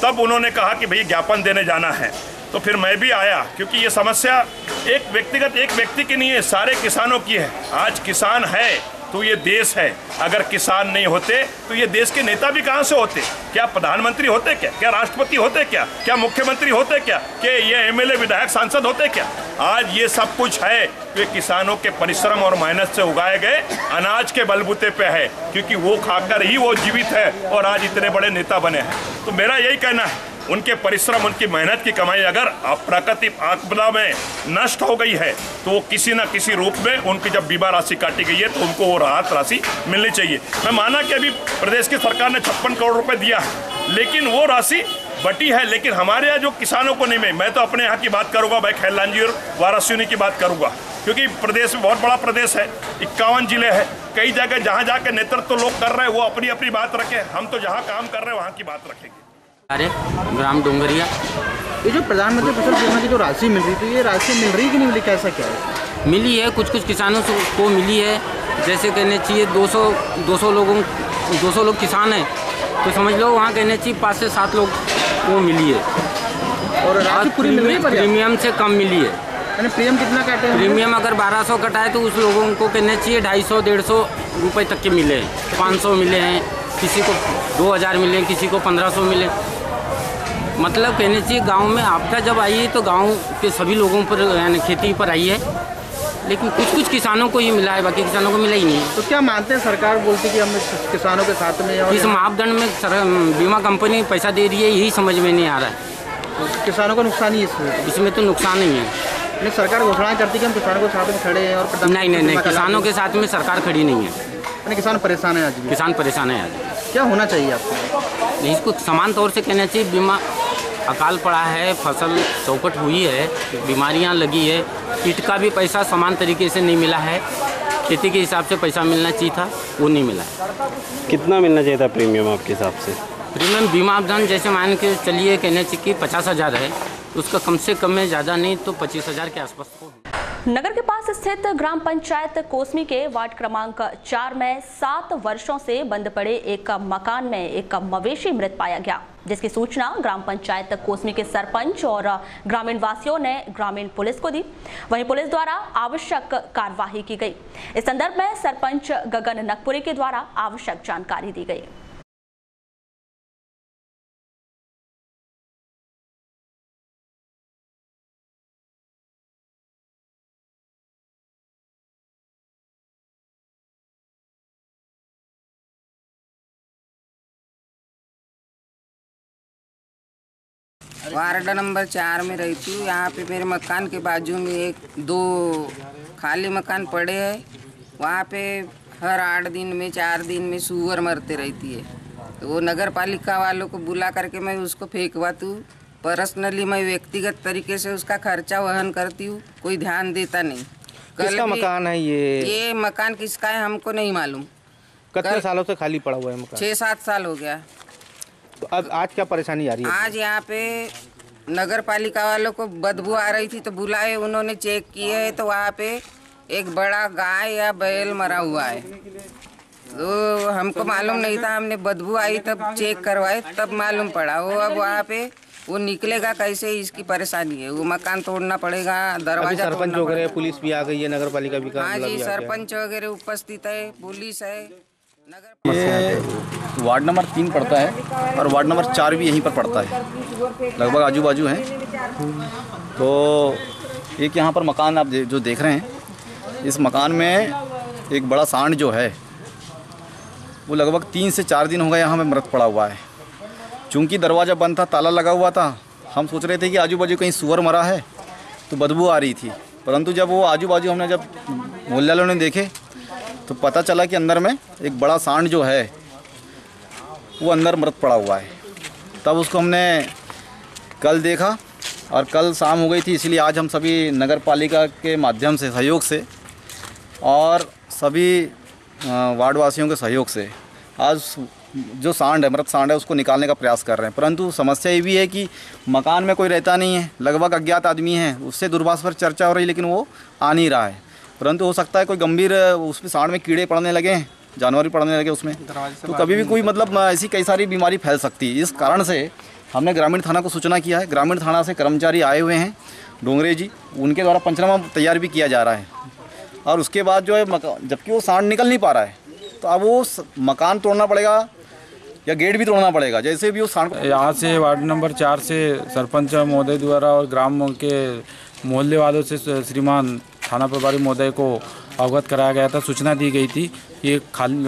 तब उन्होंने कहा कि भाई ज्ञापन देने जाना है। तो फिर मैं भी आया, क्योंकि ये समस्या एक व्यक्ति की नहीं है, सारे किसानों की है। आज किसान है तो ये देश है, अगर किसान नहीं होते तो ये देश के नेता भी कहाँ से होते? क्या प्रधानमंत्री होते क्या राष्ट्रपति होते क्या मुख्यमंत्री होते क्या ये एमएलए विधायक सांसद होते क्या? आज ये सब कुछ है तो ये किसानों के परिश्रम और मेहनत से उगाए गए अनाज के बलबूते पे है, क्योंकि वो खाकर ही वो जीवित है और आज इतने बड़े नेता बने हैं। तो मेरा यही कहना है, उनके परिश्रम, उनकी मेहनत की कमाई अगर प्राकृतिक आपदा में नष्ट हो गई है तो वो किसी न किसी रूप में उनकी जब बीमा राशि काटी गई है तो उनको वो राहत राशि मिलनी चाहिए। मैं माना कि अभी प्रदेश की सरकार ने 56 करोड़ रुपए दिया है, लेकिन वो राशि बटी है, लेकिन हमारे यहाँ जो किसानों को नहीं मिली। मैं तो अपने यहाँ की बात करूँगा भाई, खैलांजी और वाराणसी की बात करूँगा, क्योंकि प्रदेश में बहुत बड़ा प्रदेश है, 51 जिले हैं, कई जगह जहाँ जाकर नेतृत्व लोग कर रहे हैं वो अपनी अपनी बात रखें, हम तो जहाँ काम कर रहे हैं वहाँ की बात रखेंगे। अरे ग्राम डोंगरिया, ये जो प्रधानमंत्री फसल बीमा की जो राशि मिल रही, तो ये राशि मिल रही कि नहीं मिली, कैसा क्या है? मिली है, कुछ किसानों को मिली है, जैसे कहने चाहिए 200 लोगों 200 लोग किसान हैं, तो समझ लो वहाँ कहने चाहिए 5 से 7 लोग वो मिली है, और प्रीमियम से कम मिली है। प्रीमियम कितना काटे हैं? प्रीमियम अगर 1200 कटाए तो उस लोगों को कहना चाहिए 250-150 रुपये तक के मिले हैं, 500 मिले हैं, किसी को 2000 मिले, किसी को 1500 मिले। मतलब कहने चाहिए गांव में आपदा जब आई है तो गांव के सभी लोगों पर यानी खेती पर आई है, लेकिन कुछ किसानों को ही मिला है, बाकी किसानों को मिला ही नहीं है। तो क्या मानते हैं, सरकार बोलती कि हम किसानों के साथ में, और इस मापदंड में बीमा कंपनी पैसा दे रही है, यही समझ में नहीं आ रहा है। तो किसानों का नुकसान ही इसमें तो नुकसान नहीं है। नहीं, सरकार घोषणाएं करती कि हम किसानों के साथ में खड़े हैं, और नहीं, किसानों के साथ में सरकार खड़ी नहीं है। किसान परेशान है आज भी? किसान परेशान है आज। क्या होना चाहिए आपको? इसको समान तौर से कहना चाहिए, बीमा अकाल पड़ा है, फसल चौपट हुई है, बीमारियां लगी है, कीट का भी पैसा समान तरीके से नहीं मिला है, खेती के हिसाब से पैसा मिलना चाहिए था, वो नहीं मिला है। कितना मिलना चाहिए था प्रीमियम आपके हिसाब से? प्रीमियम बीमा अपदान जैसे मान के चलिए कहने चाहिए कि 50,000 है, उसका कम से कम में ज़्यादा नहीं तो 25,000 के आसपास हो। नगर के पास स्थित ग्राम पंचायत कोसमी के वार्ड क्रमांक 4 में 7 वर्षों से बंद पड़े एक मकान में एक मवेशी मृत पाया गया, जिसकी सूचना ग्राम पंचायत कोसमी के सरपंच और ग्रामीण वासियों ने ग्रामीण पुलिस को दी। वहीं पुलिस द्वारा आवश्यक कार्यवाही की गई। इस संदर्भ में सरपंच गगन नकपुरी के द्वारा आवश्यक जानकारी दी गई। वार्ड नंबर 4 में रहती हूँ। यहाँ पे मेरे मकान के बाजू में 2 खाली मकान पड़े हैं। वहाँ पे हर 8 दिन में 4 दिन में सूअर मरते रहती है, तो वो नगर पालिका वालों को बुला करके मैं उसको फेंकवाती हूँ। पर्सनली मैं व्यक्तिगत तरीके से उसका खर्चा वहन करती हूँ, कोई ध्यान देता नहीं। किसका मकान है ये मकान किसका है हमको नहीं मालूम। कितने सालों से खाली पड़ा हुआ है मकान? 6-7 साल हो गया। तो अब आज क्या परेशानी आ रही है? आज यहाँ पे नगर पालिका वालों को बदबू आ रही थी तो बुलाए, उन्होंने चेक किए है तो वहाँ पे एक बड़ा गाय या बैल मरा हुआ है। तो हमको मालूम नहीं था, हमने बदबू आई तब चेक करवाए तब मालूम पड़ा। वो अब वहाँ पे वो निकलेगा कैसे, इसकी परेशानी है। वो मकान तोड़ना पड़ेगा, दरवाजा। सरपंच वगैरह पुलिस भी आ गई है, नगर पालिका भी? हाँ जी, सरपंच वगैरह उपस्थित है, पुलिस है। ये वार्ड नंबर 3 पड़ता है और वार्ड नंबर 4 भी यहीं पर पड़ता है, लगभग आजू बाजू हैं। तो एक यहाँ पर मकान आप जो देख रहे हैं, इस मकान में एक बड़ा सांड जो है वो लगभग 3 से 4 दिन हो गए यहाँ में मृत पड़ा हुआ है। चूँकि दरवाज़ा बंद था, ताला लगा हुआ था, हम सोच रहे थे कि आजू बाजू कहीं सूअर मरा है तो बदबू आ रही थी। परंतु जब वो आजू बाजू हमने जब मोहल्ले वालों ने देखे तो पता चला कि अंदर में एक बड़ा सांड जो है वो अंदर मृत पड़ा हुआ है। तब उसको हमने कल देखा और कल शाम हो गई थी, इसलिए आज हम सभी नगर पालिका के माध्यम से, सहयोग से और सभी वार्डवासियों के सहयोग से आज जो सांड है, मृत सांड है, उसको निकालने का प्रयास कर रहे हैं। परंतु समस्या ये भी है कि मकान में कोई रहता नहीं है, लगभग अज्ञात आदमी है, उससे दूरभाष पर चर्चा हो रही, लेकिन वो आ नहीं रहा है। परंतु हो सकता है कोई गंभीर उसमें सांड में कीड़े पड़ने लगे हैं, जानवर भी पड़ने लगे उसमें, तो कभी भी कोई मतलब ऐसी कई सारी बीमारी फैल सकती है। इस कारण से हमने ग्रामीण थाना को सूचना किया है। ग्रामीण थाना से कर्मचारी आए हुए हैं, डोंगरे जी, उनके द्वारा पंचनामा तैयार भी किया जा रहा है। और उसके बाद जो है जबकि वो सांड निकल नहीं पा रहा है, तो अब वो मकान तोड़ना पड़ेगा या गेट भी तोड़ना पड़ेगा, जैसे भी वो सांड। यहाँ से वार्ड नंबर 4 से सरपंच महोदय द्वारा और ग्राम के मोहल्ले वालों से श्रीमान थाना प्रभारी महोदय को अवगत कराया गया था, सूचना दी गई थी कि खाली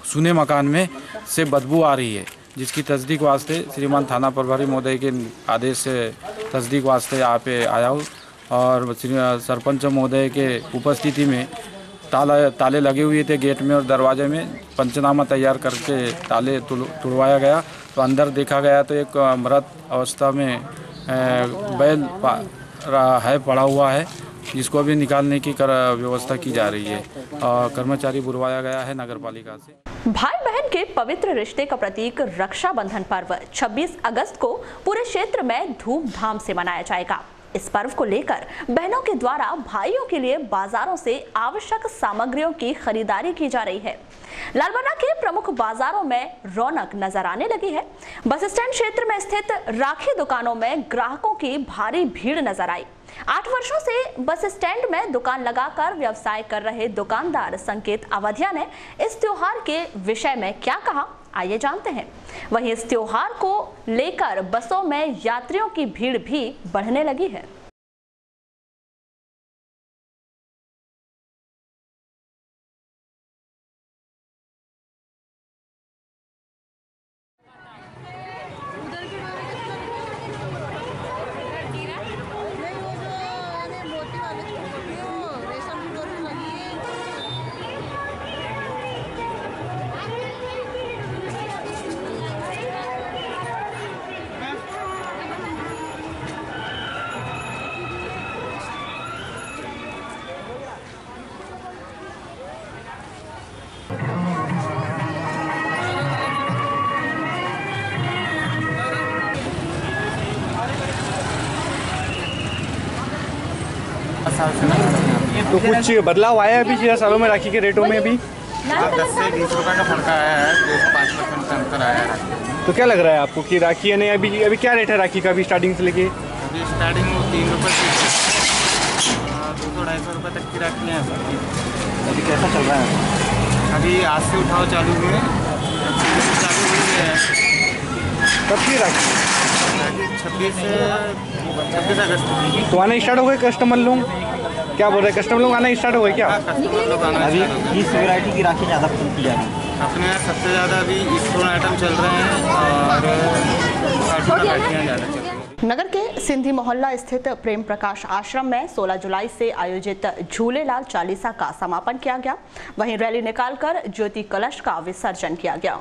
सुने मकान में से बदबू आ रही है, जिसकी तस्दीक वास्ते श्रीमान थाना प्रभारी महोदय के आदेश से तस्दीक वास्ते यहाँ पे आया हूँ। और सरपंच महोदय के उपस्थिति में ताले लगे हुए थे गेट में और दरवाजे में, पंचनामा तैयार करके ताले तुड़वाया गया। तो अंदर देखा गया तो एक मृत अवस्था में बैल है पड़ा हुआ है, जिसको अभी निकालने की व्यवस्था की जा रही है। कर्मचारी बुलवाया गया है नगर पालिका से। भाई बहन के पवित्र रिश्ते का प्रतीक रक्षाबंधन पर्व 26 अगस्त को पूरे क्षेत्र में धूमधाम से मनाया जाएगा। इस पर्व को लेकर बहनों के द्वारा भाइयों के लिए बाजारों से आवश्यक सामग्रियों की खरीदारी की जा रही है। लालबर्रा के प्रमुख बाजारों में रौनक नजर आने लगी है। बस स्टैंड क्षेत्र में स्थित राखी दुकानों में ग्राहकों की भारी भीड़ नजर आई। 8 वर्षों से बस स्टैंड में दुकान लगाकर व्यवसाय कर रहे दुकानदार संकेत अवधिया ने इस त्योहार के विषय में क्या कहा, आइए जानते हैं। वहीं इस त्योहार को लेकर बसों में यात्रियों की भीड़ भी बढ़ने लगी है। तो कुछ बदलाव आया है पिछले सालों में राखी के रेटों में भी? 10 से 20 रुपए का फर्क आया है, 5% का अंतर आया है। तो क्या लग रहा है आपको कि राखी यानी अभी क्या रेट है राखी का अभी स्टार्टिंग से लेके? अभी स्टार्टिंग वो 3 रुपये से 200-250 रुपये तक की राखी है सबकी। अभी कैसा चल रहा है? अभी आज से उठाव चालू हुए, चालू हुई है। कब की राखी? 26 अगस्त। तो आना स्टार्ट हो गए कस्टमर लोग? क्या बोल रहे हैं, कस्टमर लोग आना स्टार्ट हो गए क्या? कस्टमर लोग आना अभी किस वैरायटी की राखी ज़्यादा पसंद की जा रही है? अपने यहाँ सबसे ज़्यादा अभी स्टोन आइटम चल रहे हैं और राखियाँ ज़्यादा चल रही हैं। नगर के सिंधी मोहल्ला स्थित प्रेम प्रकाश आश्रम में 16 जुलाई से आयोजित झूलेलाल चालीसा का समापन किया गया। वहीं रैली निकालकर ज्योति कलश का विसर्जन किया गया।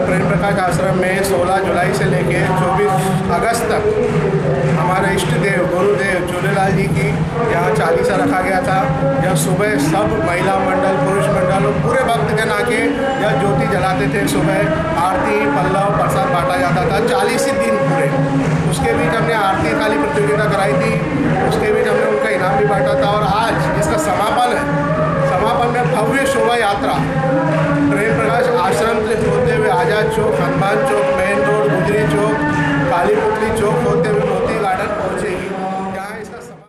प्रेम प्रकाश आश्रम में 16 जुलाई से लेके 24 अगस्त तक हमारे इष्ट देव गुरुदेव झूलेलाल जी की यहाँ चालीसा रखा गया था। जब सुबह सब महिला मंडल, पुरुष मंडल और पूरे भक्तजन आके यह ज्योति जलाते थे। सुबह आरती, पल्लव, प्रसाद बांटा जाता था 40 दिन पूरे। उसके बीच हमने आरती थाली प्रतियोगिता कराई थी, उसके बीच हमने उनका इनाम भी बांटा था। और आज इसका समापन है। समापन में भव्य शोभा यात्रा प्रेम प्रकाश आश्रम से होते हुए आज़ाद चौक, हनुमान चौक, मेन रोड, गुजरी चौक, काली पुतली चौक होते हुए मोती गार्डन पहुँचेगी।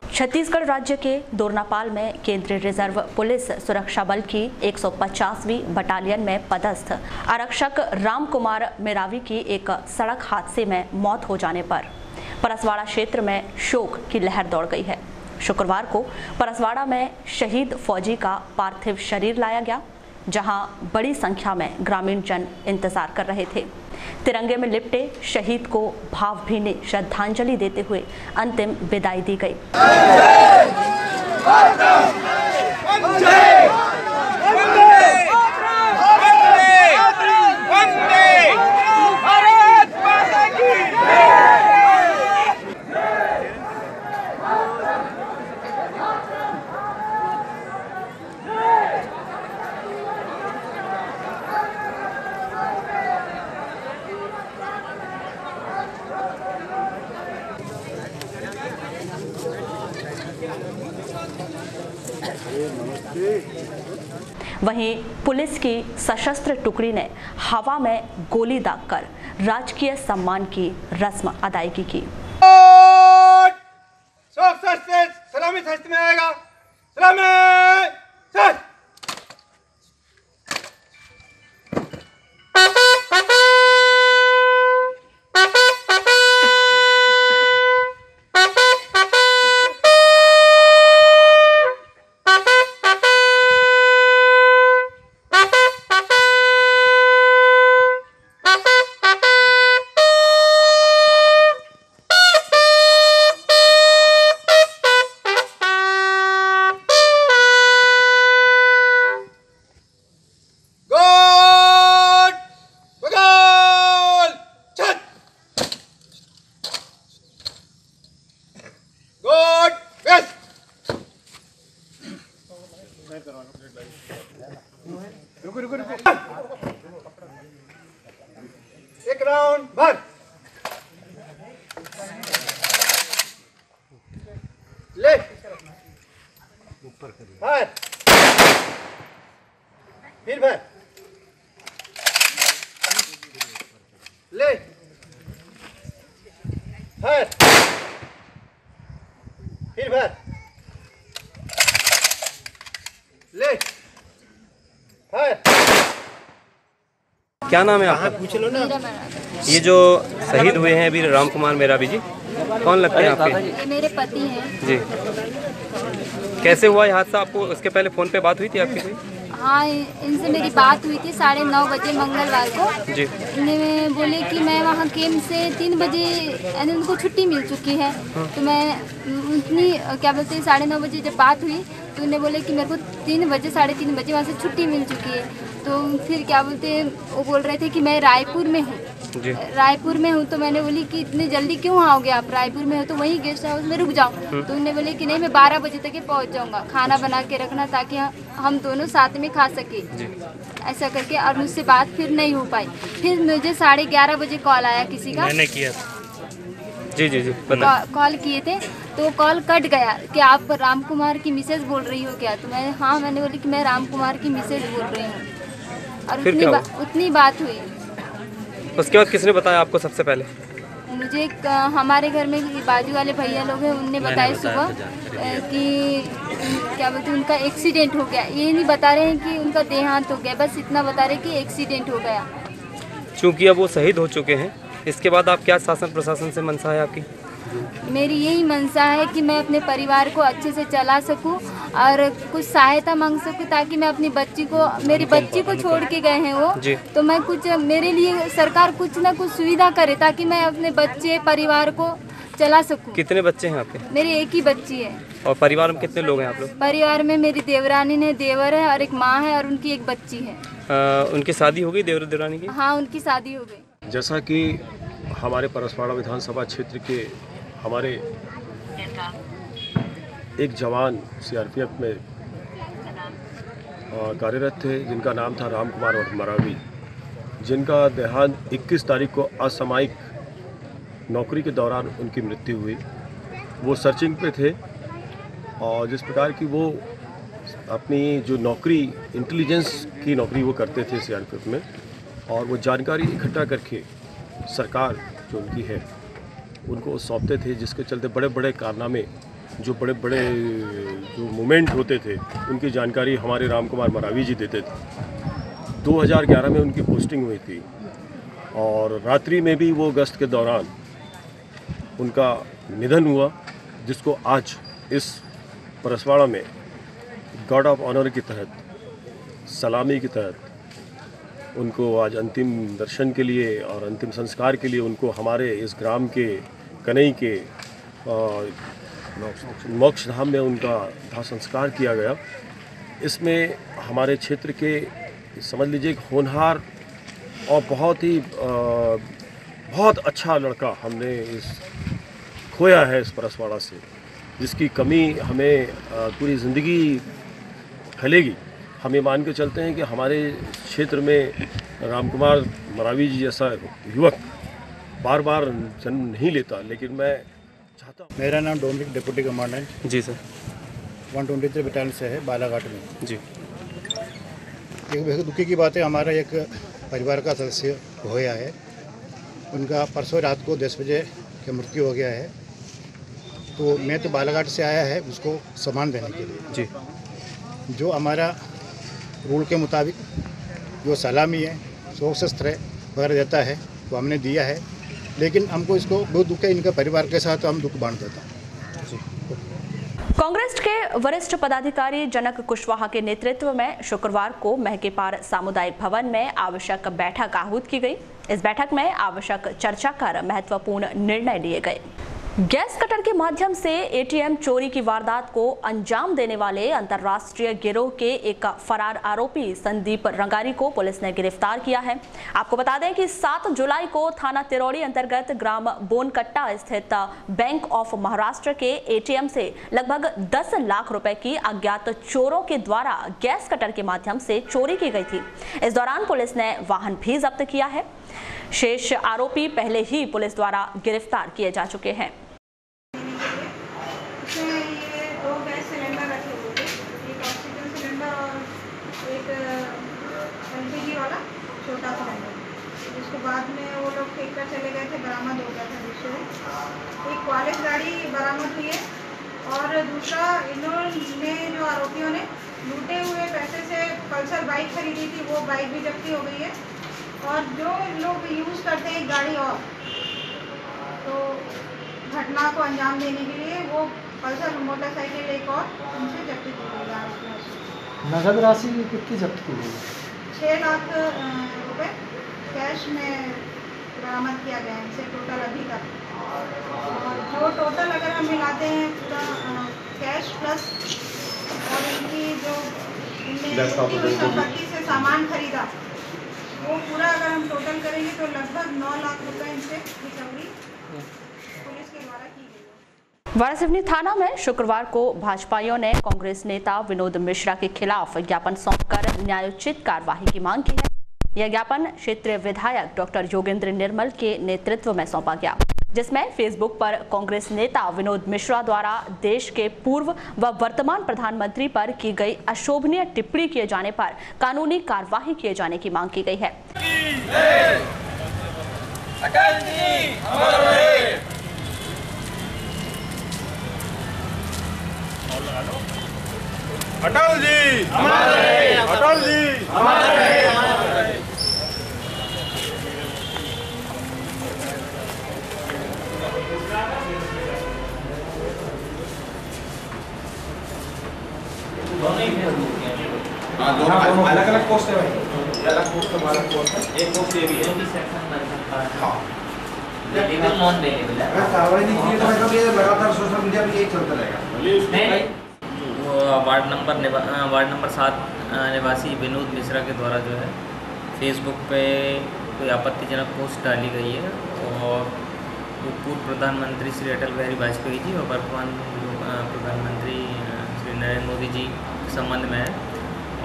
छत्तीसगढ़ राज्य के दोरनापाल में केंद्रीय रिजर्व पुलिस सुरक्षा बल की 150वीं बटालियन में पदस्थ आरक्षक राम कुमार मेरावी की एक सड़क हादसे में मौत हो जाने पर परसवाड़ा क्षेत्र में शोक की लहर दौड़ गई है। शुक्रवार को परसवाड़ा में शहीद फौजी का पार्थिव शरीर लाया गया, जहां बड़ी संख्या में ग्रामीण जन इंतजार कर रहे थे। तिरंगे में लिपटे शहीद को भावभीनी श्रद्धांजलि देते हुए अंतिम विदाई दी गई। वहीं पुलिस की सशस्त्र टुकड़ी ने हवा में गोली दागकर राजकीय सम्मान की रस्म अदायगी की। सलामी में आएगा। सलामी रुको रुको रुको, एक राउंड भर, ले भर, फिर भर, ले भर, फिर भर, ले भर। क्या नाम है आपका? पूछ लो ना। ये जो शहीद हुए हैं अभी राम कुमार मेरावी जी, कौन लगते हैं आपके? ये मेरे पति हैं जी। कैसे हुआ ये हादसा? आपको उसके पहले फ़ोन पे बात हुई थी आपकी कोई? हाँ, इनसे मेरी बात हुई थी 9:30 बजे मंगलवार को। जी। इन्हें बोले कि मैं वहाँ कैंप से 3 बजे, यानी उनको छुट्टी मिल चुकी है। तो मैं उतनी क्या बोलते हैं 9:30 बजे जब बात हुई तो उन्हें बोले कि मेरे को 3 बजे 3:30 बजे वहाँ से छुट्टी मिल चुकी है। तो फिर क्या बोलते हैं वो बोल रहे थे कि मैं रायपुर में हूँ। रायपुर में हूँ तो मैंने बोली कि इतनी जल्दी क्यों आओगे आप? रायपुर में हो तो वहीं गेस्ट हाउस में रुक जाओ। तो उन्होंने बोले कि नहीं, मैं 12 बजे तक ही पहुँच जाऊँगा, खाना बना के रखना ताकि हम दोनों साथ में खा सके। ऐसा करके और मुझसे बात फिर नहीं हो पाई। फिर मुझे 11:30 बजे कॉल आया किसी का। मैंने किया। जी जी जी, कॉल किए थे तो कॉल कट गया कि आप राम कुमार की मिसेज बोल रही हो क्या? तो मैंने बोली कि मैं राम कुमार की मिसेज बोल रही हूँ। और उतनी बात हुई। उसके बाद किसने बताया आपको सबसे पहले? मुझे हमारे घर में बाजू वाले भैया लोग हैं, उनने बताया सुबह कि क्या बोलते हैं उनका एक्सीडेंट हो गया। ये नहीं बता रहे हैं कि उनका देहांत हो गया, बस इतना बता रहे कि एक्सीडेंट हो गया। चूँकि अब वो शहीद हो चुके हैं, इसके बाद आप क्या शासन प्रशासन से मंशा है आपकी? मेरी यही मंशा है कि मैं अपने परिवार को अच्छे से चला सकूं और कुछ सहायता मांग सकूं ताकि मैं अपनी मेरी बच्ची को छोड़ के गए हैं वो, तो मैं कुछ मेरे लिए सरकार कुछ ना कुछ सुविधा करे ताकि मैं अपने बच्चे परिवार को चला सकूं। कितने बच्चे हैं आपके? मेरी एक ही बच्ची है। और परिवार में कितने लोग हैं आप लोग? परिवार में मेरी देवरानी ने देवर है और एक माँ है और उनकी एक बच्ची है। उनकी शादी हो गई देवर देवरानी की? हाँ, उनकी शादी हो गई। जैसा कि हमारे परसवाड़ा विधानसभा क्षेत्र के हमारे एक जवान सीआरपीएफ में कार्यरत थे जिनका नाम था राम कुमार मरावी, जिनका देहांत 21 तारीख को असामयिक नौकरी के दौरान उनकी मृत्यु हुई। वो सर्चिंग पे थे और जिस प्रकार की वो अपनी जो नौकरी इंटेलिजेंस की नौकरी वो करते थे सीआरपीएफ में, और वो जानकारी इकट्ठा करके सरकार जो उनकी है उनको सौंपते थे, जिसके चलते बड़े बड़े कारनामे जो बड़े बड़े जो मूवमेंट होते थे उनकी जानकारी हमारे राम कुमार मरावी जी देते थे। 2011 में उनकी पोस्टिंग हुई थी और रात्रि में भी वो गश्त के दौरान उनका निधन हुआ, जिसको आज इस परसवाड़ा में गार्ड ऑफ ऑनर के तहत, सलामी के तहत उनको आज अंतिम दर्शन के लिए और अंतिम संस्कार के लिए उनको हमारे इस ग्राम के कनई के मोक्ष धाम में उनका दाह संस्कार किया गया। इसमें हमारे क्षेत्र के समझ लीजिए एक होनहार और बहुत अच्छा लड़का हमने खोया है इस परसवाड़ा से, जिसकी कमी हमें पूरी ज़िंदगी फैलेगी। हम ये मान के चलते हैं कि हमारे क्षेत्र में राम कुमार मरावी जी जैसा युवक बार बार जन्म नहीं लेता, लेकिन मैं चाहता हूँ। मेरा नाम डोमिनिक, डिप्टी कमांडेंट जी सर, 123 बटालियन से है, बालाघाट में जी। एक बेहद दुखी की बात है, हमारा एक परिवार का सदस्य खोया है। उनका परसों रात को 10 बजे की मृत्यु हो गया है। तो मैं तो बालाघाट से आया है उसको सम्मान देने के लिए जी। जो हमारा रूल के मुताबिक जो सलामी है, शोक शस्त्र वगैरह देता है वो हमने दिया है, लेकिन हमको इसको बहुत दुख है, इनका परिवार के साथ हम दुख बांट देता हूँ। कांग्रेस के वरिष्ठ पदाधिकारी जनक कुशवाहा के नेतृत्व में शुक्रवार को महकेपार सामुदायिक भवन में आवश्यक बैठक आहूत की गई। इस बैठक में आवश्यक चर्चा कर महत्वपूर्ण निर्णय लिए गए। गैस कटर के माध्यम से एटीएम चोरी की वारदात को अंजाम देने वाले अंतर्राष्ट्रीय गिरोह के एक फरार आरोपी संदीप रंगारी को पुलिस ने गिरफ्तार किया है। आपको बता दें कि 7 जुलाई को थाना तिरौड़ी अंतर्गत ग्राम बोनकट्टा स्थित बैंक ऑफ महाराष्ट्र के एटीएम से लगभग 10 लाख रुपए की अज्ञात चोरों के द्वारा गैस कटर के माध्यम से चोरी की गई थी। इस दौरान पुलिस ने वाहन भी जब्त किया है। शेष आरोपी पहले ही पुलिस द्वारा गिरफ्तार किए जा चुके हैं। छोटा सिलेंडर जिसको बाद में वो लोग फेंक कर चले गए थे, बरामद हो गया था। दूसरे एक कॉलेज गाड़ी बरामद हुई है और दूसरा इन्होंने जो आरोपियों ने लूटे हुए पैसे से पल्सर बाइक खरीदी थी, वो बाइक भी जब्ती हो गई है। और जो लोग यूज़ करते हैं गाड़ी और तो घटना को अंजाम देने के लिए वो पल्सर मोटरसाइकिल एक और उनसे जब्ती की गई। नगद राशि कितनी जब्त की गई? 6 लाख रुपए कैश में बरामद किया गया है इनसे टोटल अभी तक। और जो टोटल अगर हम मिलाते हैं पूरा कैश प्लस और इनकी जो संपत्ति से सामान खरीदा वो पूरा अगर हम टोटल करेंगे तो लगभग 9 लाख रुपए इनसे रिकवरी पुलिस के द्वारा की गई। वारासिवनी थाना में शुक्रवार को भाजपाइयों ने कांग्रेस नेता विनोद मिश्रा के खिलाफ ज्ञापन सौंपकर न्यायोचित कार्यवाही की मांग की है। यह ज्ञापन क्षेत्रीय विधायक डॉक्टर योगेंद्र निर्मल के नेतृत्व में सौंपा गया, जिसमें फेसबुक पर कांग्रेस नेता विनोद मिश्रा द्वारा देश के पूर्व व वर्तमान प्रधानमंत्री पर की गई अशोभनीय टिप्पणी किए जाने पर कानूनी कार्यवाही किए जाने की मांग की गई है। अटल जी हमारे, अटल जी हमारे। अलग अलग पोस्ट है भाई, अलग पोस्ट हमारा पोस्ट है, एक पोस्ट ये भी है। हाँ लीगल नॉन वेरिएबल है। अगर कार्रवाई नहीं की तो मतलब ये लगातार सोशल मीडिया पे यही चलता रहेगा। वार्ड नंबर 7 निवासी विनोद मिश्रा के द्वारा जो है फेसबुक पे कोई आपत्तिजनक पोस्ट डाली गई है और वो पूर्व प्रधानमंत्री श्री अटल बिहारी वाजपेयी जी और वर्तमान प्रधानमंत्री श्री नरेंद्र मोदी जी के संबंध में है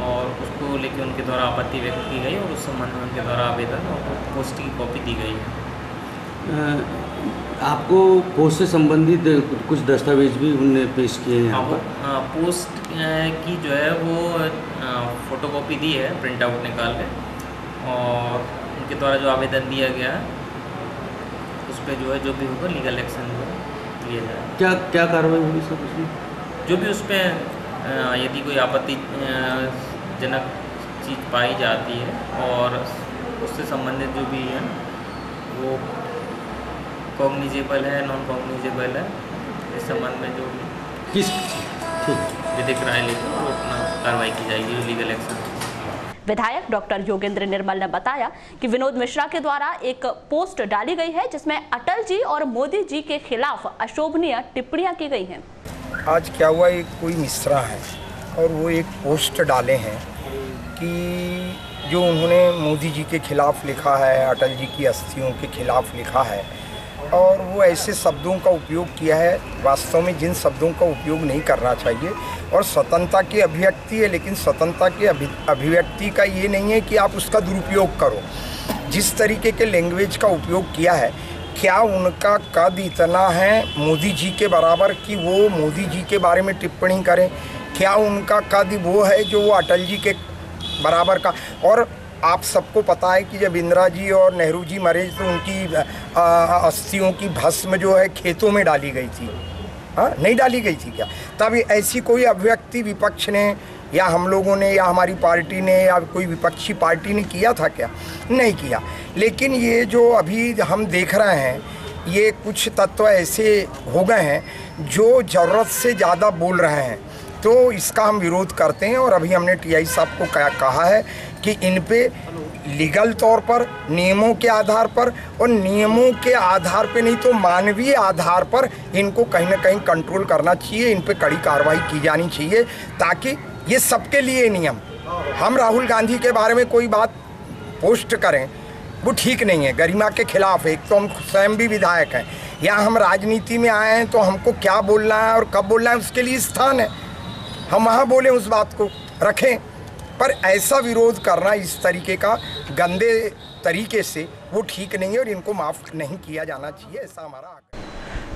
और उसको लेकर उनके द्वारा आपत्ति व्यक्त की गई और उस संबंध में उनके द्वारा आवेदन और पोस्ट की कॉपी दी गई है। आपको पोस्ट से संबंधित कुछ दस्तावेज भी उन्होंने पेश किए हैं? पोस्ट की जो है वो फोटोकॉपी दी है प्रिंट आउट निकाल के और उनके द्वारा जो आवेदन दिया गया है उस पर जो है जो भी होगा लीगल एक्शन लिया जाए। क्या क्या कार्रवाई होगी सर उसमें? जो भी उस पर यदि कोई आपत्तिजनक चीज़ पाई जाती है और उससे संबंधित जो भी है वो कॉग्निजेबल है, नॉन कॉग्निजेबल है, इस संबंध में जो किस विधिक राय लेकर वो अपना कार्रवाई की जाएगी, लीगल एक्शन। विधायक डॉक्टर योगेंद्र निर्मल ने बताया कि विनोद मिश्रा के द्वारा एक पोस्ट डाली गई है जिसमें अटल जी और मोदी जी के खिलाफ अशोभनीय टिप्पणियां की गई हैं। आज क्या हुआ, एक कोई मिश्रा है और वो एक पोस्ट डाले हैं कि जो उन्होंने मोदी जी के खिलाफ लिखा है, अटल जी की अस्थियों के खिलाफ लिखा है और वो ऐसे शब्दों का उपयोग किया है वास्तव में जिन शब्दों का उपयोग नहीं करना चाहिए। और स्वतंत्रता की अभिव्यक्ति है, लेकिन स्वतंत्रता की अभिव्यक्ति का ये नहीं है कि आप उसका दुरुपयोग करो। जिस तरीके के लैंग्वेज का उपयोग किया है, क्या उनका कद इतना है मोदी जी के बराबर कि वो मोदी जी के बारे में टिप्पणी करें? क्या उनका कद वो है जो वो अटल जी के बराबर का? और आप सबको पता है कि जब इंदिरा जी और नेहरू जी मरे तो उनकी अस्थियों की भस्म जो है खेतों में डाली गई थी। हाँ, नहीं डाली गई थी क्या? तब ऐसी कोई अभिव्यक्ति विपक्ष ने या हम लोगों ने या हमारी पार्टी ने या कोई विपक्षी पार्टी ने किया था क्या? नहीं किया। लेकिन ये जो अभी हम देख रहे हैं, ये कुछ तत्व ऐसे हो गए हैं जो ज़रूरत से ज़्यादा बोल रहे हैं तो इसका हम विरोध करते हैं। और अभी हमने टीआई साहब को कहा है कि इन पे लीगल तौर पर, नियमों के आधार पर, और नियमों के आधार पे नहीं तो मानवीय आधार पर इनको कहीं ना कहीं कंट्रोल करना चाहिए, इन पे कड़ी कार्रवाई की जानी चाहिए, ताकि ये सबके लिए नियम। हम राहुल गांधी के बारे में कोई बात पोस्ट करें वो ठीक नहीं है, गरिमा के खिलाफ है। एक तो हम स्वयं भी विधायक हैं, यहाँ हम राजनीति में आए हैं, तो हमको क्या बोलना है और कब बोलना है उसके लिए स्थान है, हम वहाँ बोलें, उस बात को रखें। पर ऐसा विरोध करना इस तरीके का गंदे तरीके से वो ठीक नहीं है और इनको माफ़ नहीं किया जाना चाहिए, ऐसा हमारा।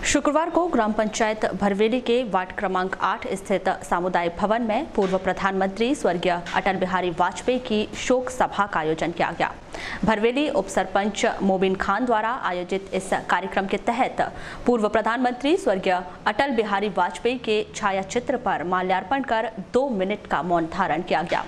शुक्रवार को ग्राम पंचायत भरवेली के वार्ड क्रमांक 8 स्थित सामुदायिक भवन में पूर्व प्रधानमंत्री स्वर्गीय अटल बिहारी वाजपेयी की शोक सभा का आयोजन किया गया। भरवेली उप सरपंच मोबिन खान द्वारा आयोजित इस कार्यक्रम के तहत पूर्व प्रधानमंत्री स्वर्गीय अटल बिहारी वाजपेयी के छायाचित्र पर माल्यार्पण कर 2 मिनट का मौन धारण किया गया।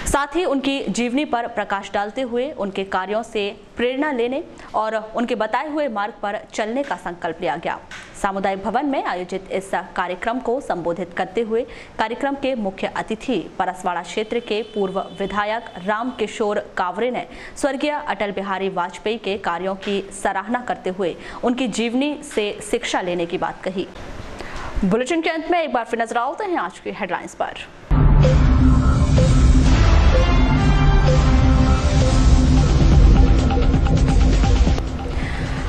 साथ ही उनकी जीवनी पर प्रकाश डालते हुए उनके कार्यों से प्रेरणा लेने और उनके बताए हुए मार्ग पर चलने का संकल्प लिया गया। सामुदायिक भवन में आयोजित इस कार्यक्रम को संबोधित करते हुए कार्यक्रम के मुख्य अतिथि परसवाड़ा क्षेत्र के पूर्व विधायक राम किशोर कावरे ने स्वर्गीय अटल बिहारी वाजपेयी के कार्यों की सराहना करते हुए उनकी जीवनी से शिक्षा लेने की बात कही। बुलेटिन के अंत में एक बार फिर नजर आते हैं आज की हेडलाइंस पर।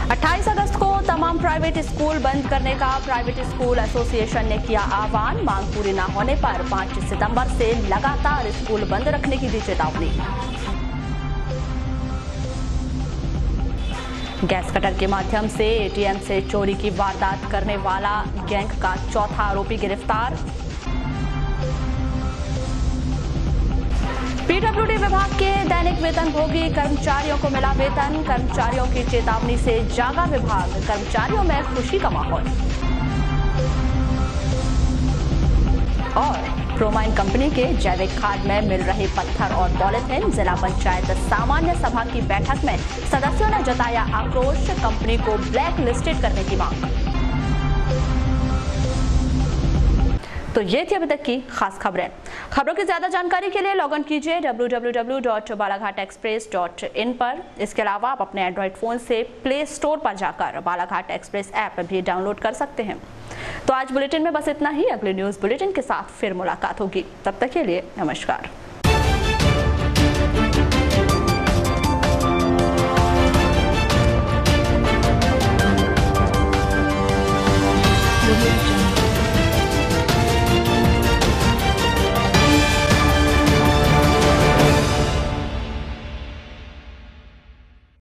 28 अगस्त को तमाम प्राइवेट स्कूल बंद करने का प्राइवेट स्कूल एसोसिएशन ने किया आह्वान। मांग पूरी न होने पर 5 सितंबर से लगातार स्कूल बंद रखने की दी चेतावनी। गैस कटर के माध्यम से एटीएम से चोरी की वारदात करने वाला गैंग का चौथा आरोपी गिरफ्तार। पीडब्ल्यूडी विभाग के दैनिक वेतनभोगी कर्मचारियों को मिला वेतन। कर्मचारियों की चेतावनी से जागा विभाग, कर्मचारियों में खुशी का माहौल। और प्रोमाइन कंपनी के जैविक खाद में मिल रहे पत्थर और पॉलिथीन। जिला पंचायत सामान्य सभा की बैठक में सदस्यों ने जताया आक्रोश, कंपनी को ब्लैक लिस्टेड करने की मांग। तो ये थी अभी तक की खास खबरें। खबरों की ज्यादा जानकारी के लिए लॉग इन कीजिए www.balaghatexpress.in पर। इसके अलावा आप अपने एंड्रॉइड फोन से प्ले स्टोर पर जाकर बालाघाट एक्सप्रेस ऐप भी डाउनलोड कर सकते हैं। तो आज बुलेटिन में बस इतना ही। अगले न्यूज बुलेटिन के साथ फिर मुलाकात होगी, तब तक के लिए नमस्कार।